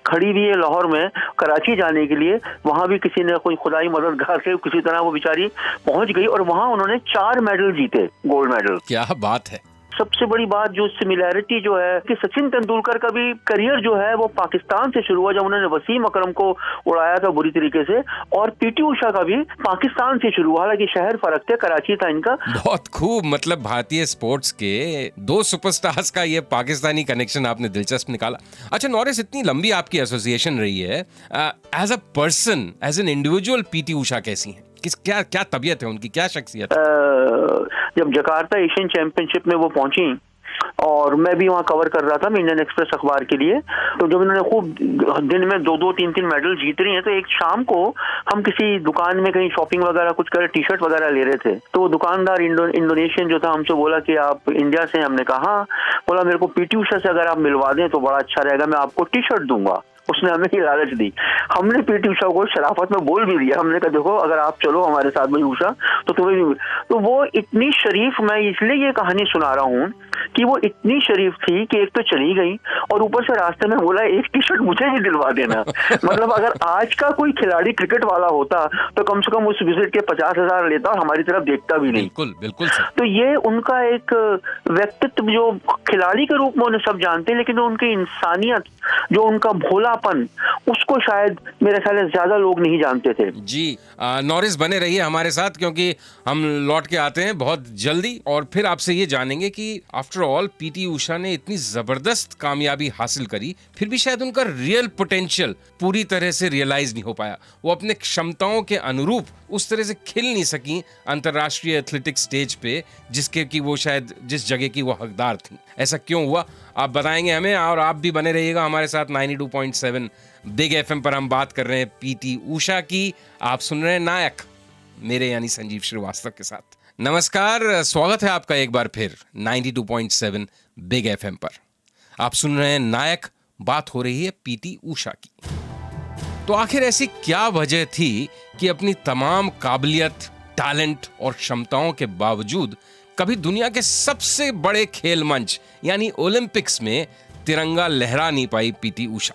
[SPEAKER 4] खड़ी भी है लाहौर में कराची जाने के लिए, वहां भी किसी ने कोई खुदाई मददगार से किसी तरह वो बेचारी पहुंच गई और वहां उन्होंने 4 मेडल जीते, गोल्ड मेडल।
[SPEAKER 1] क्या बात है।
[SPEAKER 4] सबसे बड़ी बात जो सिमिलैरिटी जो है कि सचिन तेंदुलकर का भी करियर जो है वो पाकिस्तान से शुरू हुआ, जब उन्होंने वसीम अकरम को उड़ाया था बुरी तरीके से, और पीटी उषा का भी पाकिस्तान से शुरू हुआ, हालांकि शहर फर्क थे, कराची था इनका।
[SPEAKER 1] बहुत खूब, मतलब भारतीय स्पोर्ट्स के 2 सुपरस्टार्स का ये पाकिस्तानी कनेक्शन आपने दिलचस्प निकाला। अच्छा नॉरिस, इतनी लंबी आपकी एसोसिएशन रही है, as a person, as an individual PT Usha कैसी हैं, क्या क्या तबीयत है उनकी, क्या शख्सियत?
[SPEAKER 4] जब जकार्ता एशियन चैंपियनशिप में वो पहुंची और मैं भी वहाँ कवर कर रहा था, मैं इंडियन एक्सप्रेस अखबार के लिए, तो जब इन्होंने खूब दिन में 2-2, 3-3 मेडल जीत रही हैं, तो एक शाम को हम किसी दुकान में कहीं शॉपिंग वगैरह कुछ कर, टी शर्ट वगैरह ले रहे थे, तो वो दुकानदार इंडोनेशियन जो था हमसे बोला कि आप इंडिया से? हमने कहा हाँ। बोला मेरे को पीटी उषा से अगर आप मिलवा दें तो बड़ा अच्छा रहेगा, मैं आपको टी शर्ट दूंगा। उसने हमें ये लालच दी। हमने पीटी उषा को शराफत में बोल भी दिया, हमने कहा देखो अगर आप चलो हमारे साथ भाई उषा तो तुम्हें भी। तो वो इतनी शरीफ, मैं इसलिए ये कहानी सुना रहा हूँ कि वो इतनी शरीफ थी कि एक तो चली गई और ऊपर से रास्ते में बोला एक टी शर्ट मुझे भी दिलवा देना। मतलब अगर आज का कोई खिलाड़ी क्रिकेट वाला होता तो कम से कम उस विजिट के 50,000 लेता और हमारी तरफ देखता भी नहीं।
[SPEAKER 1] बिल्कुल बिल्कुल सर।
[SPEAKER 4] तो ये उनका एक व्यक्तित्व, जो खिलाड़ी के रूप में उन्हें सब जानते हैं, लेकिन उनकी इंसानियत, जो उनका भोलापन, उसको शायद मेरे ख्याल से ज्यादा लोग नहीं जानते थे।
[SPEAKER 1] जी नॉरिस बने रहिए हमारे साथ, क्योंकि हम लौट के आते हैं बहुत जल्दी और फिर आपसे ये जानेंगे कि आफ्टर ऑल पीटी उषा ने इतनी जबरदस्त कामयाबी हासिल करी, फिर भी शायद उनका रियल पोटेंशियल पूरी तरह से रियलाइज नहीं हो पाया। वो अपने क्षमताओं के अनुरूप उस तरह से खिल नहीं सकी अंतर्राष्ट्रीय एथलेटिक्स स्टेज पे, जिसके कि वो शायद जिस जगह की वो हकदार थी। ऐसा क्यों हुआ आप बताएंगे हमें, और आप भी बने रहिएगा हमारे साथ 92.7 बिग एफएम पर। हम बात कर रहे हैं पीटी उषा की। आप सुन रहे हैं नायक, मेरे यानी संजीव श्रीवास्तव के साथ। नमस्कार, स्वागत है आपका एक बार फिर 92.7 बिग एफएम पर। आप सुन रहे हैं नायक, बात हो रही है पीटी उषा की। तो आखिर ऐसी क्या वजह थी कि अपनी तमाम काबिलियत, टैलेंट और क्षमताओं के बावजूद कभी दुनिया के सबसे बड़े खेल मंच यानी ओलंपिक्स में तिरंगा लहरा नहीं पाई पीटी उषा?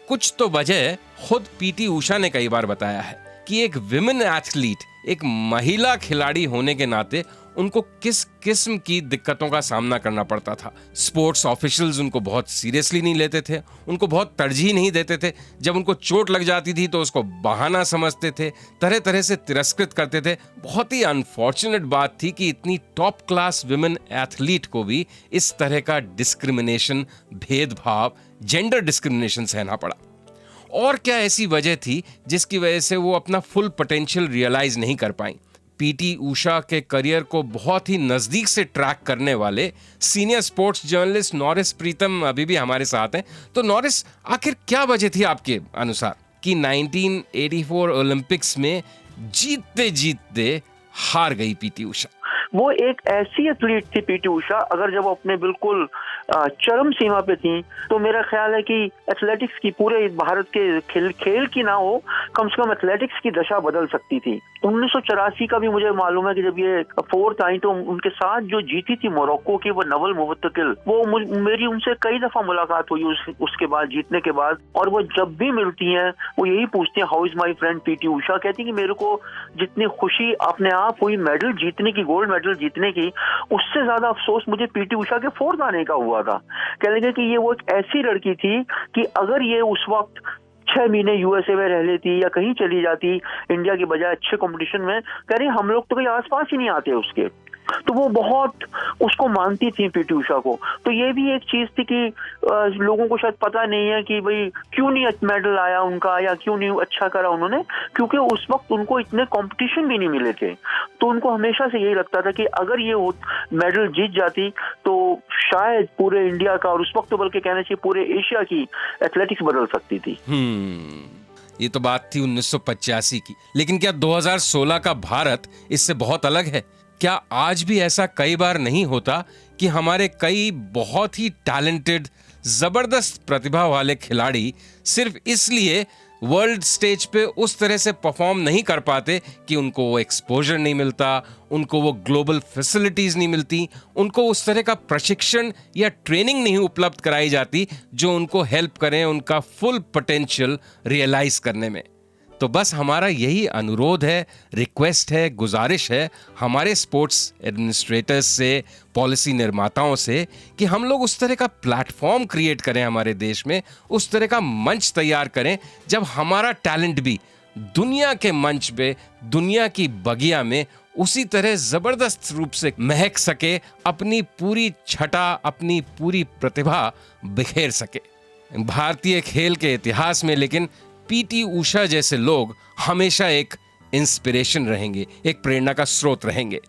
[SPEAKER 1] कुछ तो वजह खुद पीटी उषा ने कई बार बताया है कि एक विमेन एथलीट, एक महिला खिलाड़ी होने के नाते उनको किस किस्म की दिक्कतों का सामना करना पड़ता था। स्पोर्ट्स ऑफिशियल्स उनको बहुत सीरियसली नहीं लेते थे, उनको बहुत तरजीह नहीं देते थे। जब उनको चोट लग जाती थी तो उसको बहाना समझते थे, तरह तरह से तिरस्कृत करते थे। बहुत ही अनफॉर्चुनेट बात थी कि इतनी टॉप क्लास विमेन एथलीट को भी इस तरह का डिस्क्रिमिनेशन, भेदभाव, जेंडर डिस्क्रिमिनेशन सहना पड़ा। और क्या ऐसी वजह थी जिसकी वजह से वो अपना फुल पोटेंशियल रियलाइज नहीं कर पाई? पीटी उषा के करियर को बहुत ही नजदीक से ट्रैक करने वाले सीनियर स्पोर्ट्स जर्नलिस्ट नॉरिस प्रीतम अभी भी हमारे साथ हैं। तो नॉरिस, आखिर क्या वजह थी आपके अनुसार कि 1984 ओलंपिक्स में जीतते जीतते हार गई पीटी उषा?
[SPEAKER 4] वो एक ऐसी एथलीट थी पीटी उषा, अगर जब अपने बिल्कुल चरम सीमा पे थी तो मेरा ख्याल है कि एथलेटिक्स की, पूरे भारत के खेल की ना हो, कम से कम एथलेटिक्स की दशा बदल सकती थी। 1984 का भी मुझे मालूम है कि जब ये फोर्थ आई तो उनके साथ जो जीती थी मोरक्को की, वो नवल मुवत्तकिल, वो मेरी उनसे कई दफा मुलाकात हुई उसके बाद, जीतने के बाद। और वो जब भी मिलती हैं वो यही पूछती हैं, how is my friend PT Usha. कहती कि मेरे को जितनी खुशी अपने आप हुई मेडल जीतने की, गोल्ड मेडल जीतने की, उससे ज्यादा अफसोस मुझे पीटी उषा के फोर्थ आने का हुआ था। कह लेंगे कि ये वो एक ऐसी लड़की थी कि अगर ये उस वक्त 6 महीने यूएसए में रह लेती या कहीं चली जाती इंडिया की बजाय अच्छे कंपटीशन में, कह रही हम लोग तो कहीं आसपास ही नहीं आते उसके। तो वो बहुत उसको मानती थी पीटी उषा को। तो ये भी एक चीज थी कि लोगों को शायद पता नहीं है कि भाई क्यों नहीं मेडल आया उनका, या क्यों नहीं अच्छा करा उन्होंने, क्योंकि उस वक्त उनको इतने कंपटीशन भी नहीं मिले थे। तो उनको हमेशा से यही लगता था कि अगर ये मेडल जीत जाती तो शायद पूरे इंडिया का, और उस वक्त तो बल्कि कहना चाहिए पूरे एशिया की एथलेटिक्स बदल सकती थी।
[SPEAKER 1] ये तो बात थी 1985 की, लेकिन क्या 2016 का भारत इससे बहुत अलग है? क्या आज भी ऐसा कई बार नहीं होता कि हमारे कई बहुत ही टैलेंटेड, जबरदस्त प्रतिभा वाले खिलाड़ी सिर्फ इसलिए वर्ल्ड स्टेज पे उस तरह से परफॉर्म नहीं कर पाते कि उनको वो एक्सपोजर नहीं मिलता, उनको वो ग्लोबल फैसिलिटीज नहीं मिलती, उनको उस तरह का प्रशिक्षण या ट्रेनिंग नहीं उपलब्ध कराई जाती जो उनको हेल्प करें उनका फुल पोटेंशियल रियलाइज करने में? तो बस हमारा यही अनुरोध है, रिक्वेस्ट है, गुजारिश है हमारे स्पोर्ट्स एडमिनिस्ट्रेटर्स से, पॉलिसी निर्माताओं से, कि हम लोग उस तरह का प्लेटफॉर्म क्रिएट करें हमारे देश में, उस तरह का मंच तैयार करें जब हमारा टैलेंट भी दुनिया के मंच पे, दुनिया की बगिया में उसी तरह जबरदस्त रूप से महक सके, अपनी पूरी छटा, अपनी पूरी प्रतिभा बिखेर सके। भारतीय खेल के इतिहास में लेकिन पीटी उषा जैसे लोग हमेशा एक इंस्पिरेशन रहेंगे, एक प्रेरणा का स्रोत रहेंगे।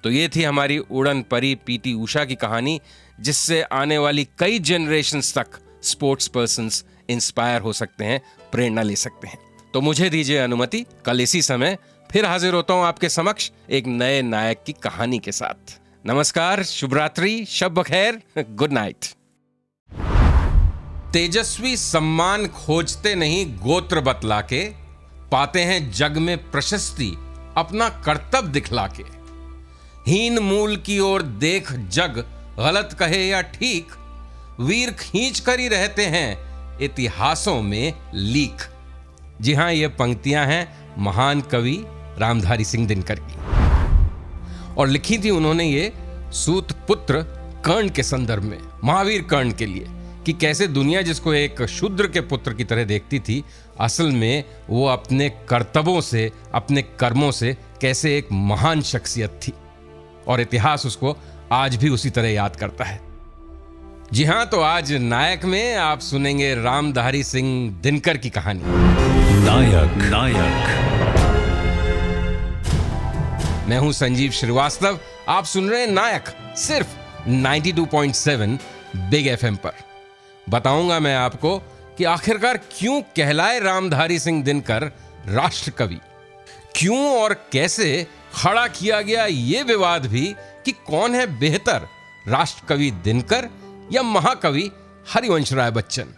[SPEAKER 1] तो ये थी हमारी उड़न परी पीटी उषा की कहानी, जिससे आने वाली कई जनरेशन्स तक स्पोर्ट्स पर्सन्स इंस्पायर हो सकते हैं, प्रेरणा ले सकते हैं। तो मुझे दीजिए अनुमति, कल इसी समय फिर हाजिर होता हूं आपके समक्ष एक नए नायक की कहानी के साथ। नमस्कार, शुभ रात्रि, शब बखैर, गुड नाइट। तेजस्वी सम्मान खोजते नहीं गोत्र बतला के, पाते हैं जग में प्रशस्ति अपना कर्तव्य दिखला के। हीन मूल की ओर देख जग गलत कहे या ठीक, वीर खींच कर ही रहते हैं इतिहासों में लीक। जी हां, ये पंक्तियां हैं महान कवि रामधारी सिंह दिनकर की, और लिखी थी उन्होंने ये सूत पुत्र कर्ण के संदर्भ में, महावीर कर्ण के लिए, कि कैसे दुनिया जिसको एक शूद्र के पुत्र की तरह देखती थी, असल में वो अपने कर्तव्यों से, अपने कर्मों से कैसे एक महान शख्सियत थी, और इतिहास उसको आज भी उसी तरह याद करता है। जी हां, तो आज नायक में आप सुनेंगे रामधारी सिंह दिनकर की कहानी।
[SPEAKER 3] नायक नायक
[SPEAKER 1] मैं हूं संजीव श्रीवास्तव, आप सुन रहे हैं नायक, सिर्फ 92.7 बिग एफएम पर। बताऊंगा मैं आपको कि आखिरकार क्यों कहलाए रामधारी सिंह दिनकर राष्ट्र कवि, क्यों और कैसे खड़ा किया गया ये विवाद भी कि कौन है बेहतर, राष्ट्र कवि दिनकर या महाकवि हरिवंश राय बच्चन।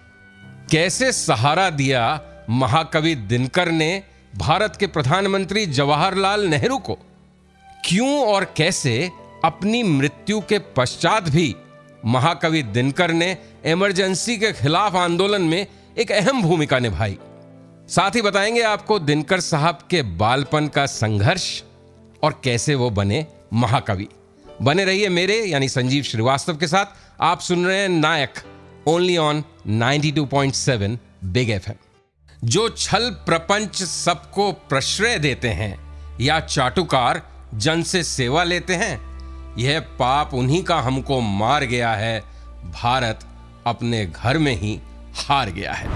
[SPEAKER 1] कैसे सहारा दिया महाकवि दिनकर ने भारत के प्रधानमंत्री जवाहरलाल नेहरू को, क्यों और कैसे अपनी मृत्यु के पश्चात भी महाकवि दिनकर ने इमरजेंसी के खिलाफ आंदोलन में एक अहम भूमिका निभाई। साथ ही बताएंगे आपको दिनकर साहब के बालपन का संघर्ष और कैसे वो बने महाकवि। बने रहिए मेरे यानी संजीव श्रीवास्तव के साथ। आप सुन रहे हैं नायक, ओनली ऑन 92.7 बिग एफएम। जो छल प्रपंच सबको प्रश्रय देते हैं, या चाटुकार जन से सेवा लेते हैं, यह पाप उन्हीं का हमको मार गया है, भारत अपने घर में ही हार गया है।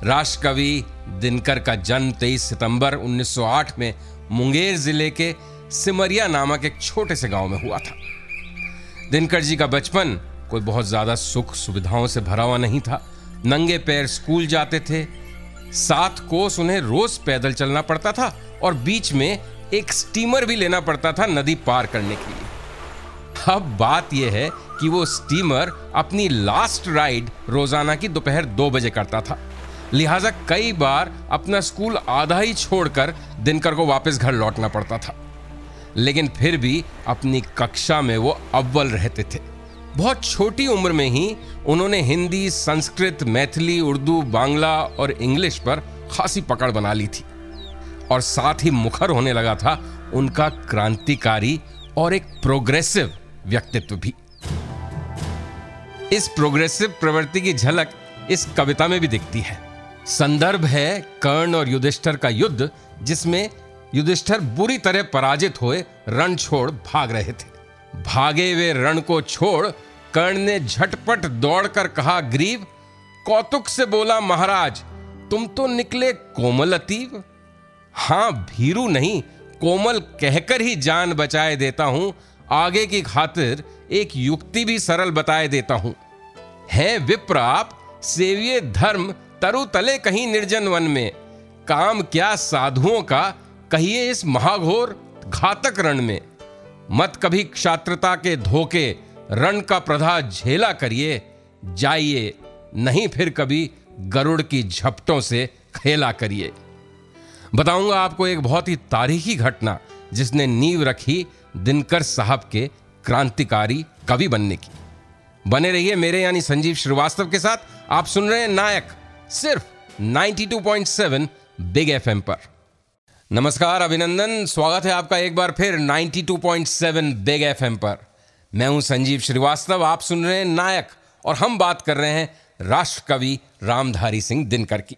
[SPEAKER 1] राष्ट्रकवि दिनकर का जन्म 23 सितंबर 1908 में मुंगेर जिले के सिमरिया नामक एक छोटे से गांव में हुआ था। दिनकर जी का बचपन कोई बहुत ज्यादा सुख सुविधाओं से भरा हुआ नहीं था। नंगे पैर स्कूल जाते थे, 7 कोस उन्हें रोज पैदल चलना पड़ता था, और बीच में एक स्टीमर भी लेना पड़ता था नदी पार करने के लिए। अब बात यह है कि वो स्टीमर अपनी लास्ट राइड रोजाना की दोपहर 2 बजे करता था, लिहाजा कई बार अपना स्कूल आधा ही छोड़कर दिनकर को वापस घर लौटना पड़ता था। लेकिन फिर भी अपनी कक्षा में वो अव्वल रहते थे। बहुत छोटी उम्र में ही उन्होंने हिंदी, संस्कृत, मैथिली, उर्दू, बांग्ला और इंग्लिश पर खासी पकड़ बना ली थी, और साथ ही मुखर होने लगा था उनका क्रांतिकारी और एक प्रोग्रेसिव व्यक्तित्व भी। इस प्रोग्रेसिव प्रवृत्ति की झलक इस कविता में भी दिखती है। संदर्भ है कर्ण और युधिष्ठिर का युद्ध, जिसमें युधिष्ठिर बुरी तरह पराजित हुए रण छोड़ भाग रहे थे। भागे वे रण को छोड़ कर्ण ने झटपट दौड़कर कहा, ग्रीव, कौतुक से बोला महाराज, तुम तो निकले कोमल अतीव। हां, भीरू नहीं, कोमल कहकर ही जान बचाए देता हूं, आगे की खातिर एक युक्ति भी सरल बताए देता हूं। है विप्र आप, सेविये धर्म तरु तले कहीं निर्जन वन में, काम क्या साधुओं का, कहिए इस महाघोर घातक रण में। मत कभी क्षात्रता के धोखे रण का प्रधा झेला करिए, जाइए नहीं फिर कभी गरुड़ की झपटों से खेला करिए। बताऊंगा आपको एक बहुत ही तारीखी घटना जिसने नींव रखी दिनकर साहब के क्रांतिकारी कवि बनने की। बने रहिए मेरे यानी संजीव श्रीवास्तव के साथ। आप सुन रहे हैं नायक, सिर्फ 92.7 बिग एफएम पर। नमस्कार, अभिनंदन, स्वागत है आपका एक बार फिर 92.7 बिग एफएम पर। मैं हूं संजीव श्रीवास्तव, आप सुन रहे हैं नायक, और हम बात कर रहे हैं राष्ट्रकवि रामधारी सिंह दिनकर की।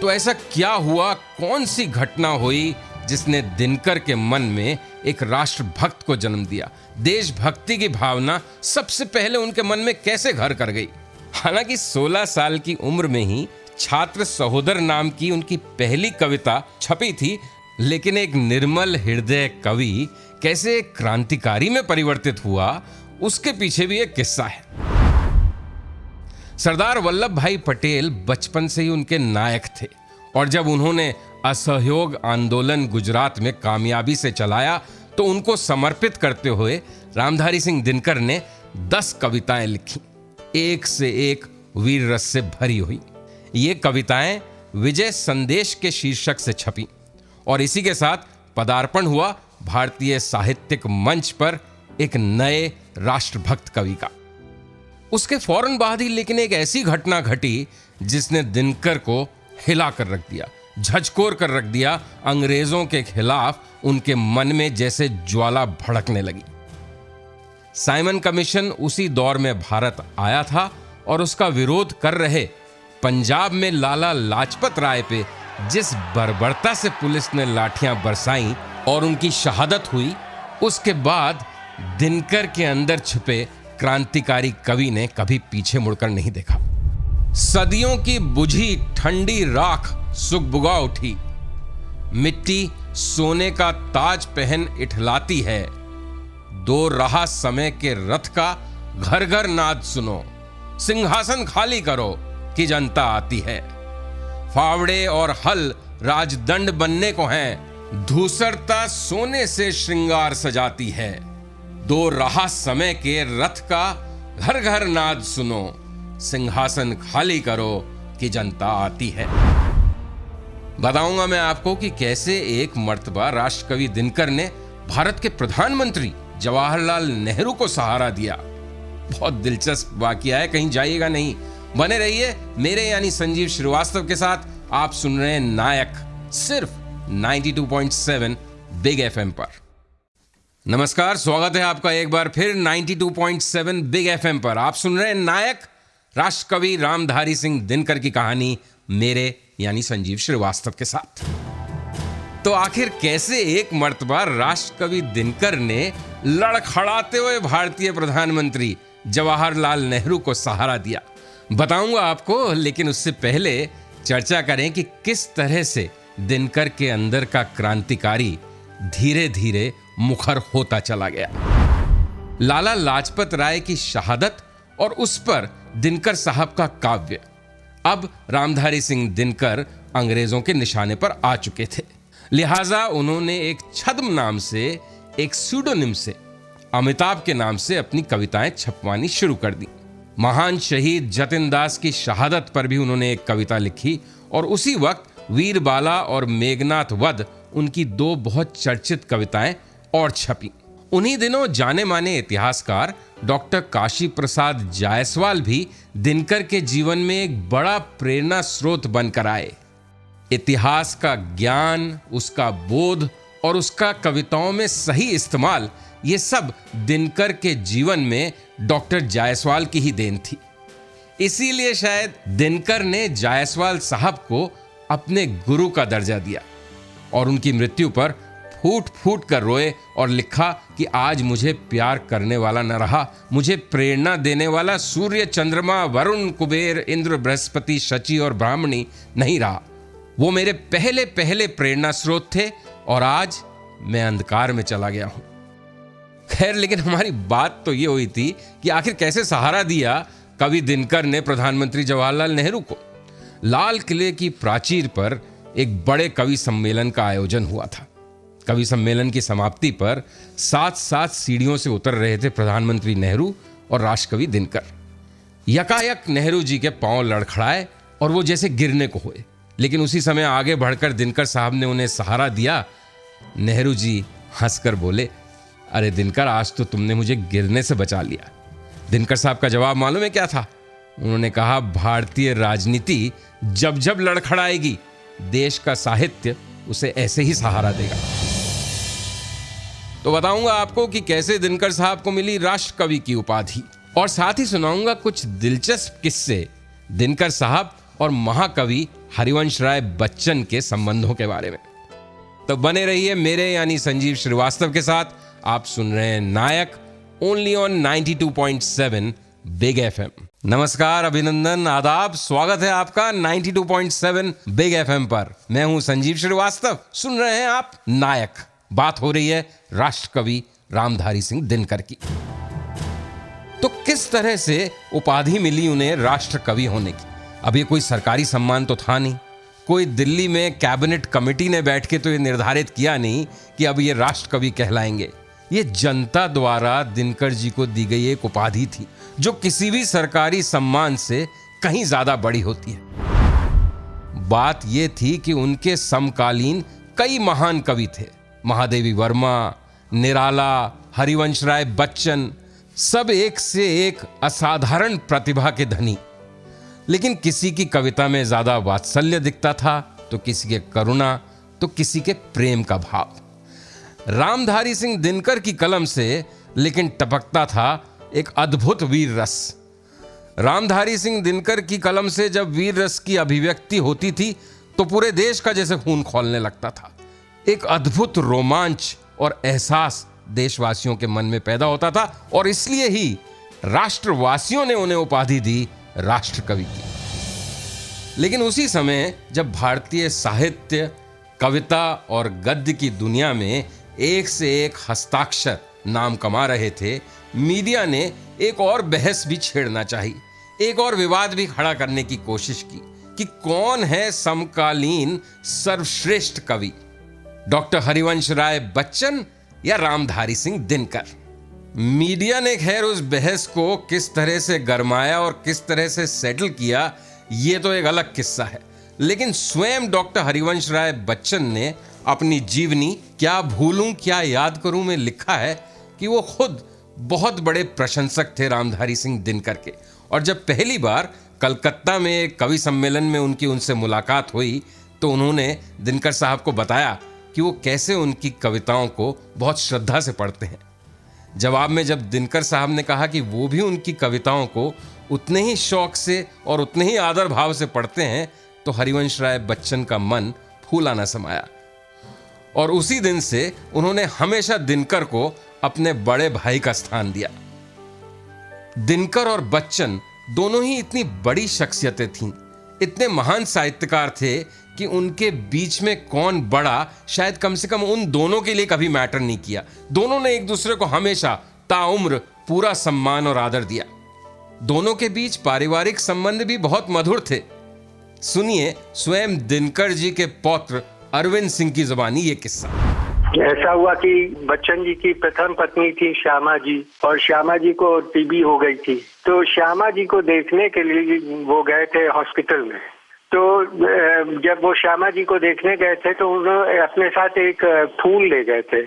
[SPEAKER 1] तो ऐसा क्या हुआ, कौन सी घटना हुई जिसने दिनकर के मन में एक राष्ट्रभक्त को जन्म दिया? देशभक्ति की भावना सबसे पहले उनके मन में कैसे घर कर गई? हालांकि 16 साल की उम्र में ही छात्र सहोदर नाम की उनकी पहली कविता छपी थी, लेकिन एक निर्मल हृदय कवि कैसे एक क्रांतिकारी में परिवर्तित हुआ, उसके पीछे भी एक किस्सा है। सरदार वल्लभ भाई पटेल बचपन से ही उनके नायक थे और जब उन्होंने असहयोग आंदोलन गुजरात में कामयाबी से चलाया तो उनको समर्पित करते हुए रामधारी सिंह दिनकर ने 10 कविताएं लिखी, एक से एक वीर रस से भरी हुई। ये कविताएं विजय संदेश के शीर्षक से छपी और इसी के साथ पदार्पण हुआ भारतीय साहित्यिक मंच पर एक नए राष्ट्रभक्त कवि का। उसके फौरन बाद ही लेकिन एक ऐसी घटना घटी जिसने दिनकर को हिला कर रख दिया, झकझोर कर रख दिया। अंग्रेजों के खिलाफ उनके मन में जैसे ज्वाला भड़कने लगी। साइमन कमीशन उसी दौर में भारत आया था और उसका विरोध कर रहे पंजाब में लाला लाजपत राय पे जिस बर्बरता से पुलिस ने लाठियां बरसाई और उनकी शहादत हुई, उसके बाद दिनकर के अंदर छुपे क्रांतिकारी कवि ने कभी पीछे मुड़कर नहीं देखा। सदियों की बुझी ठंडी राख सुगबुगा उठी, मिट्टी सोने का ताज पहन इठलाती है। दो राह समय के रथ का घर घर नाद सुनो, सिंहासन खाली करो कि जनता आती है। फावड़े और हल राजदंड बनने को हैं, धूसरता सोने से श्रृंगार सजाती है। दो राह समय के रथ का घर घर नाद सुनो, सिंहासन खाली करो कि जनता आती है। बताऊंगा मैं आपको कि कैसे एक मर्तबा राष्ट्रकवि दिनकर ने भारत के प्रधानमंत्री जवाहरलाल नेहरू को सहारा दिया। बहुत दिलचस्प वाकया है, कहीं जाइएगा नहीं, बने रहिए मेरे यानी संजीव श्रीवास्तव के साथ। आप सुन रहे हैं नायक, सिर्फ 92.7 बिग एफएम पर। नमस्कार, स्वागत है आपका एक बार फिर 92.7 बिग एफएम पर। आप सुन रहे हैं नायक, राष्ट्रकवि रामधारी सिंह दिनकर की कहानी मेरे यानी संजीव श्रीवास्तव के साथ। तो आखिर कैसे एक मर्तबा राष्ट्रकवि दिनकर ने लड़खड़ाते हुए भारतीय प्रधानमंत्री जवाहरलाल नेहरू को सहारा दिया, बताऊंगा आपको। लेकिन उससे पहले चर्चा करें कि किस तरह से दिनकर के अंदर का क्रांतिकारी धीरे धीरे मुखर होता चला गया। लाला लाजपत राय की शहादत और उस पर दिनकर साहब का काव्य। अब रामधारी सिंह दिनकर अंग्रेजों के निशाने पर आ चुके थे, लिहाजा उन्होंने एक छद्म नाम से, एक स्यूडोनिम से, अमिताभ के नाम से अपनी कविताएं छपवानी शुरू कर दी। महान शहीद जतिन दास की शहादत पर भी उन्होंने एक कविता लिखी और उसी वक्त वीरबाला और मेघनाथ वध उनकी 2 बहुत चर्चित कविताएं और छपी। उन्हीं दिनों जाने माने इतिहासकार डॉक्टर काशी प्रसाद जायसवाल भी दिनकर के जीवन में एक बड़ा प्रेरणा स्रोत बनकर आए। इतिहास का ज्ञान, उसका बोध और उसका कविताओं में सही इस्तेमाल, ये सब दिनकर के जीवन में डॉक्टर जायसवाल की ही देन थी। इसीलिए शायद दिनकर ने जायसवाल साहब को अपने गुरु का दर्जा दिया और उनकी मृत्यु पर फूट फूट कर रोए और लिखा कि आज मुझे प्यार करने वाला न रहा, मुझे प्रेरणा देने वाला सूर्य, चंद्रमा, वरुण, कुबेर, इंद्र, बृहस्पति, शची और ब्राह्मणी नहीं रहा। वो मेरे पहले पहले प्रेरणा स्रोत थे और आज मैं अंधकार में चला गया हूं। खैर, लेकिन हमारी बात तो ये हुई थी कि आखिर कैसे सहारा दिया कवि दिनकर ने प्रधानमंत्री जवाहरलाल नेहरू को। लाल किले की प्राचीर पर एक बड़े कवि सम्मेलन का आयोजन हुआ था। कवि सम्मेलन की समाप्ति पर 7-7 सीढ़ियों से उतर रहे थे प्रधानमंत्री नेहरू और राष्ट्रकवि दिनकर। यकायक नेहरू जी के पांव लड़खड़ाए और वो जैसे गिरने को हुए, लेकिन उसी समय आगे बढ़कर दिनकर साहब ने उन्हें सहारा दिया। नेहरू जी हंसकर बोले, अरे दिनकर, आज तो तुमने मुझे गिरने से बचा लिया। दिनकर साहब का जवाब मालूम है क्या था? उन्होंने कहा, भारतीय राजनीति जब जब लड़खड़ाएगी, देश का साहित्य उसे ऐसे ही सहारा देगा। तो बताऊंगा आपको कि कैसे दिनकर साहब को मिली राष्ट्रकवि की उपाधि और साथ ही सुनाऊंगा कुछ दिलचस्प किस्से दिनकर साहब और महाकवि हरिवंश राय बच्चन के संबंधों के बारे में। तो बने रहिए मेरे यानी संजीव श्रीवास्तव के साथ। आप सुन रहे हैं नायक, ओनली ऑन 92.7 बिग एफएम। नमस्कार, अभिनंदन, आदाब, स्वागत है आपका 92.7 बिग एफएम पर। मैं हूं संजीव श्रीवास्तव। सुन रहे हैं आप नायक। बात हो रही है राष्ट्र कवि रामधारी सिंह दिनकर की। तो किस तरह से उपाधि मिली उन्हें राष्ट्र कवि होने की? अब ये कोई सरकारी सम्मान तो था नहीं, कोई दिल्ली में कैबिनेट कमेटी ने बैठ के तो ये निर्धारित किया नहीं कि अब ये राष्ट्र कवि कहलाएंगे। ये जनता द्वारा दिनकर जी को दी गई एक उपाधि थी जो किसी भी सरकारी सम्मान से कहीं ज्यादा बड़ी होती है। बात ये थी कि उनके समकालीन कई महान कवि थे। महादेवी वर्मा, निराला, हरिवंश राय बच्चन, सब एक से एक असाधारण प्रतिभा के धनी। लेकिन किसी की कविता में ज्यादा वात्सल्य दिखता था, तो किसी के करुणा, तो किसी के प्रेम का भाव। रामधारी सिंह दिनकर की कलम से लेकिन टपकता था एक अद्भुत वीर रस। रामधारी सिंह दिनकर की कलम से जब वीर रस की अभिव्यक्ति होती थी तो पूरे देश का जैसे खून खौलने लगता था। एक अद्भुत रोमांच और एहसास देशवासियों के मन में पैदा होता था और इसलिए ही राष्ट्रवासियों ने उन्हें उपाधि दी राष्ट्र कवि की। लेकिन उसी समय जब भारतीय साहित्य, कविता और गद्य की दुनिया में एक से एक हस्ताक्षर नाम कमा रहे थे, मीडिया ने एक और बहस भी छेड़ना चाहिए, एक और विवाद भी खड़ा करने की कोशिश की कि कौन है समकालीन सर्वश्रेष्ठ कवि, डॉक्टर हरिवंश राय बच्चन या रामधारी सिंह दिनकर। मीडिया ने खैर उस बहस को किस तरह से गरमाया और किस तरह से सेटल किया, यह तो एक अलग किस्सा है। लेकिन स्वयं डॉक्टर हरिवंश राय बच्चन ने अपनी जीवनी क्या भूलूं क्या याद करूं में लिखा है कि वो खुद बहुत बड़े प्रशंसक थे रामधारी सिंह दिनकर के। और जब पहली बार कलकत्ता में एक कवि सम्मेलन में उनसे मुलाकात हुई तो उन्होंने दिनकर साहब को बताया कि वो कैसे उनकी कविताओं को बहुत श्रद्धा से पढ़ते हैं। जवाब में जब दिनकर साहब ने कहा कि वो भी उनकी कविताओं को उतने ही शौक से और उतने ही आदर भाव से पढ़ते हैं, तो हरिवंश राय बच्चन का मन फूला न समाया और उसी दिन से उन्होंने हमेशा दिनकर को अपने बड़े भाई का स्थान दिया। दिनकर और बच्चन दोनों ही इतनी बड़ी शख्सियतें थीं, इतने महान साहित्यकार थे कि उनके बीच में कौन बड़ा शायद कम से कम उन दोनों के लिए कभी मैटर नहीं किया। दोनों ने एक दूसरे को हमेशा ताउम्र पूरा सम्मान और आदर दिया। दोनों के बीच पारिवारिक संबंध भी बहुत मधुर थे। सुनिए स्वयं दिनकर जी के पौत्र अरविंद सिंह की जुबानी ये किस्सा।
[SPEAKER 5] ऐसा हुआ कि बच्चन जी की प्रथम पत्नी थी श्यामा जी, और श्यामा जी को टीबी हो गई थी। तो श्यामा जी को देखने के लिए वो गए थे हॉस्पिटल में। तो जब वो श्यामा जी को देखने गए थे तो उन्होंने अपने साथ एक फूल ले गए थे।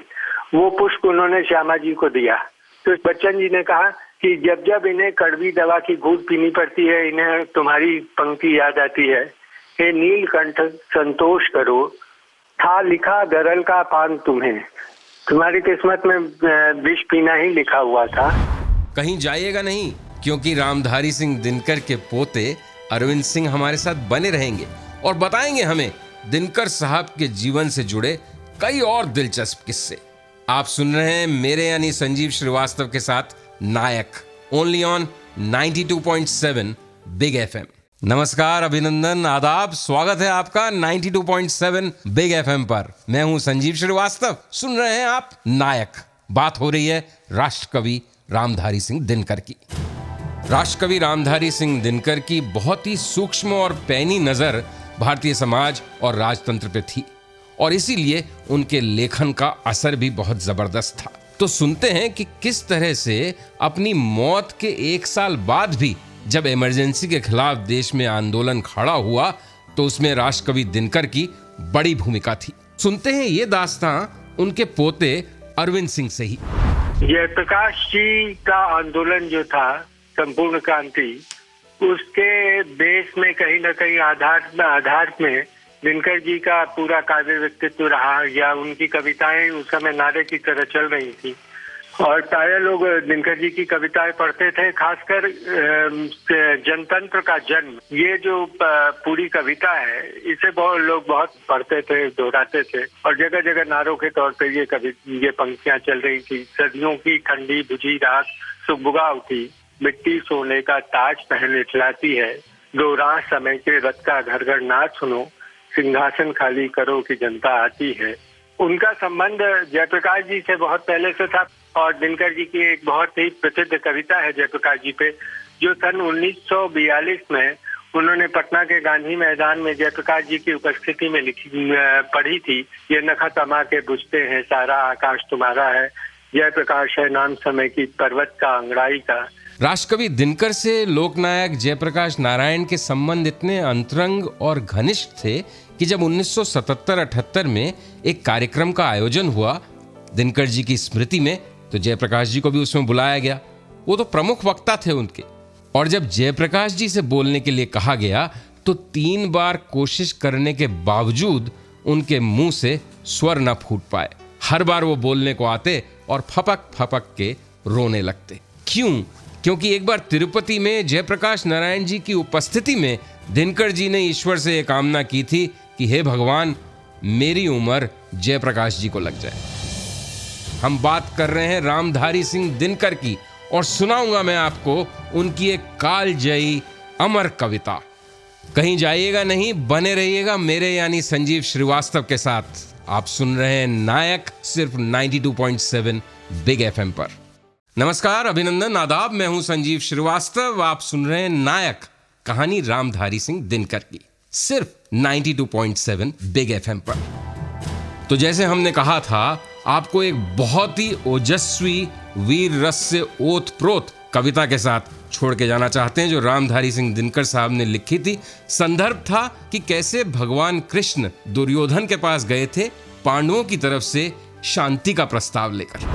[SPEAKER 5] वो पुष्प उन्होंने श्यामा जी को दिया। तो बच्चन जी ने कहा कि जब जब इन्हें कड़वी दवा की घूंट पीनी पड़ती है, इन्हें तुम्हारी पंक्ति याद आती है, हे नीलकंठ संतोष करो, था लिखा गरल का पान तुम्हें। तुम्हारी किस्मत में विष पीना ही लिखा हुआ था।
[SPEAKER 1] कहीं जाइएगा नहीं, क्योंकि रामधारी सिंह दिनकर के पोते अरविंद सिंह हमारे साथ बने रहेंगे और बताएंगे हमें दिनकर साहब के जीवन से जुड़े कई और दिलचस्प किस्से। आप सुन रहे हैं मेरे यानी संजीव श्रीवास्तव के साथ नायक, ओनली ऑन 92.7 बिग एफएम। नमस्कार, अभिनंदन, आदाब, स्वागत है आपका 92.7 बिग एफएम पर। मैं हूं संजीव श्रीवास्तव। सुन रहे हैं आप नायक। बात हो रही है राष्ट्र कवि रामधारी सिंह दिनकर की। राष्ट्र कवि रामधारी सिंह दिनकर की बहुत ही सूक्ष्म और पैनी नजर भारतीय समाज और राजतंत्र पे थी और इसीलिए उनके लेखन का असर भी बहुत जबरदस्त था। तो सुनते हैं कि किस तरह से अपनी मौत के 1 साल बाद भी जब इमरजेंसी के खिलाफ देश में आंदोलन खड़ा हुआ तो उसमें राष्ट्र कवि दिनकर की बड़ी भूमिका थी। सुनते हैं ये दास्तां उनके पोते अरविंद सिंह से ही।
[SPEAKER 5] जयप्रकाश जी का आंदोलन जो था, संपूर्ण क्रांति, उसके बेस में कहीं न कहीं आधार में दिनकर जी का पूरा काव्य व्यक्तित्व रहा, या उनकी कविताएं उस समय नारे की तरह चल रही थी और प्राय लोग दिनकर जी की कविताएं पढ़ते थे। खासकर जनतंत्र का जन्म, ये जो पूरी कविता है, इसे बहुत लोग बहुत पढ़ते थे, दोहराते थे और जगह जगह नारों के तौर पे ये पंक्तियां चल रही थी। सदियों की ठंडी बुझी रात सुबुगा उठी, मिट्टी सोने का ताज पहन इठलाती है। दो राह समय के रथ का घर घर नाच सुनो, सिंहासन खाली करो कि जनता आती है। उनका संबंध जयप्रकाश जी से बहुत पहले से था और दिनकर जी की एक बहुत ही प्रसिद्ध कविता है जयप्रकाश जी पे, जो सन 1942 में उन्होंने पटना के गांधी मैदान में जयप्रकाश जी की उपस्थिति में पढ़ी थी। ये नखा तमा के बुझते हैं, सारा आकाश तुम्हारा है, जयप्रकाश है नाम समय की पर्वत का अंगड़ाई का।
[SPEAKER 1] राष्ट्रकवि दिनकर से लोकनायक जयप्रकाश नारायण के संबंध इतने अंतरंग और घनिष्ठ थे कि जब 1977-78 में एक कार्यक्रम का आयोजन हुआ दिनकर जी की स्मृति में, तो जयप्रकाश जी को भी उसमें बुलाया गया। वो तो प्रमुख वक्ता थे उनके, और जब जयप्रकाश जी से बोलने के लिए कहा गया तो 3 बार कोशिश करने के बावजूद उनके मुंह से स्वर न फूट पाए। हर बार वो बोलने को आते और फपक फपक के रोने लगते। क्यों? क्योंकि एक बार तिरुपति में जयप्रकाश नारायण जी की उपस्थिति में दिनकर जी ने ईश्वर से एक कामना की थी कि हे भगवान, मेरी उम्र जयप्रकाश जी को लग जाए। हम बात कर रहे हैं रामधारी सिंह दिनकर की, और सुनाऊंगा मैं आपको उनकी एक कालजयी अमर कविता। कहीं जाइएगा नहीं, बने रहिएगा मेरे यानी संजीव श्रीवास्तव के साथ। आप सुन रहे हैं नायक, सिर्फ 92.7 बिग एफएम पर। नमस्कार, अभिनंदन, आदाब। मैं हूं संजीव श्रीवास्तव। आप सुन रहे हैं नायक, कहानी रामधारी सिंह दिनकर की, सिर्फ 92.7 बिग एफएम पर। तो जैसे हमने कहा था, आपको एक बहुत ही ओजस्वी वीर रस से ओत प्रोत कविता के साथ छोड़ के जाना चाहते हैं, जो रामधारी सिंह दिनकर साहब ने लिखी थी। संदर्भ था कि कैसे भगवान कृष्ण दुर्योधन के पास गए थे पांडवों की तरफ से शांति का प्रस्ताव लेकर।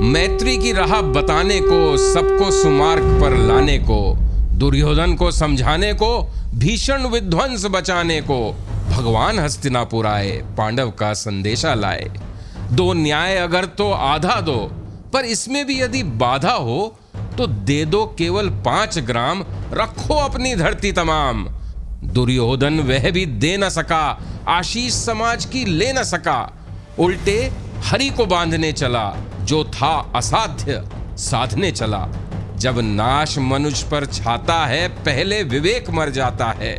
[SPEAKER 1] मैत्री की राह बताने को, सबको सुमार्ग पर लाने को, दुर्योधन को समझाने को, भीषण विध्वंस बचाने को, भगवान हस्तिनापुर आए, पांडव का संदेशा लाए। दो न्याय अगर तो आधा दो, पर इसमें भी यदि बाधा हो तो दे दो केवल 5 ग्राम, रखो अपनी धरती तमाम। दुर्योधन वह भी दे न सका, आशीष समाज की ले न सका, उल्टे हरि को बांधने चला, जो था असाध्य साधने चला। जब नाश मनुष्य पर छाता है, पहले विवेक मर जाता है।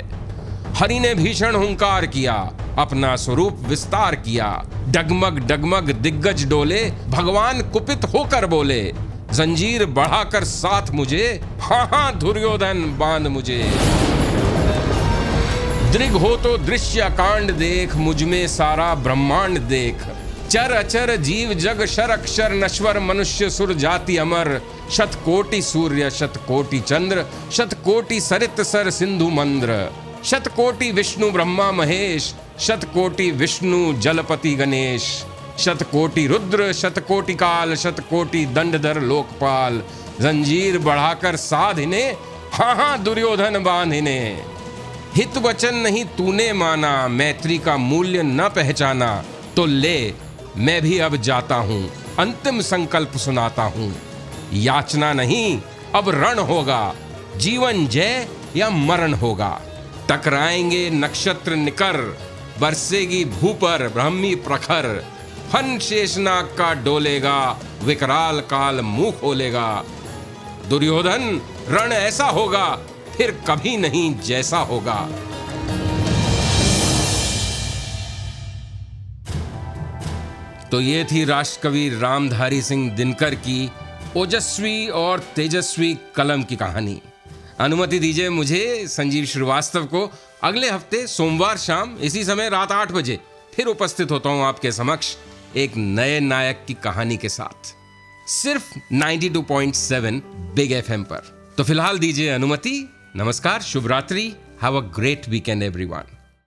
[SPEAKER 1] हरि ने भीषण हुंकार किया, अपना स्वरूप विस्तार किया। डगमग डगमग दिग्गज डोले, भगवान कुपित होकर बोले, जंजीर बढ़ाकर साथ मुझे, हाँ हाँ दुर्योधन बांध मुझे। दृग हो तो दृश्य कांड देख, मुझमें सारा ब्रह्मांड देख। चर अचर जीव जग शर अक्षर, नश्वर मनुष्य सुर जाति अमर। शतकोटि सूर्य शतकोटि चंद्र, शतकोटि सरित सर सिंधु मंद्र। शतकोटि विष्णु ब्रह्मा महेश, शतकोटि विष्णु जलपति गणेश। शतकोटि रुद्र शतकोटि काल, शतकोटि दंडधर लोकपाल। जंजीर बढ़ाकर साध इन्हें, हाँ हाँ दुर्योधन बांध इन्हें। हित वचन नहीं तूने माना, मैत्री का मूल्य न पहचाना, तो ले मैं भी अब जाता हूं, अंतिम संकल्प सुनाता हूं। याचना नहीं अब रण होगा, जीवन जय या मरण होगा। टकराएंगे नक्षत्र निकर, बरसेगी भू पर ब्रह्मी प्रखर। फन शेषनाग का डोलेगा, विकराल काल मुंह खोलेगा। दुर्योधन रण ऐसा होगा, फिर कभी नहीं जैसा होगा। तो ये थी राष्ट्रकवि रामधारी सिंह दिनकर की ओजस्वी और तेजस्वी कलम की कहानी। अनुमति दीजिए मुझे, संजीव श्रीवास्तव को, अगले हफ्ते सोमवार शाम इसी समय रात 8 बजे फिर उपस्थित होता हूं आपके समक्ष एक नए नायक की कहानी के साथ, सिर्फ 92.7 बिग एफएम पर। तो फिलहाल दीजिए अनुमति। नमस्कार, शुभ रात्रि, have a great weekend everyone.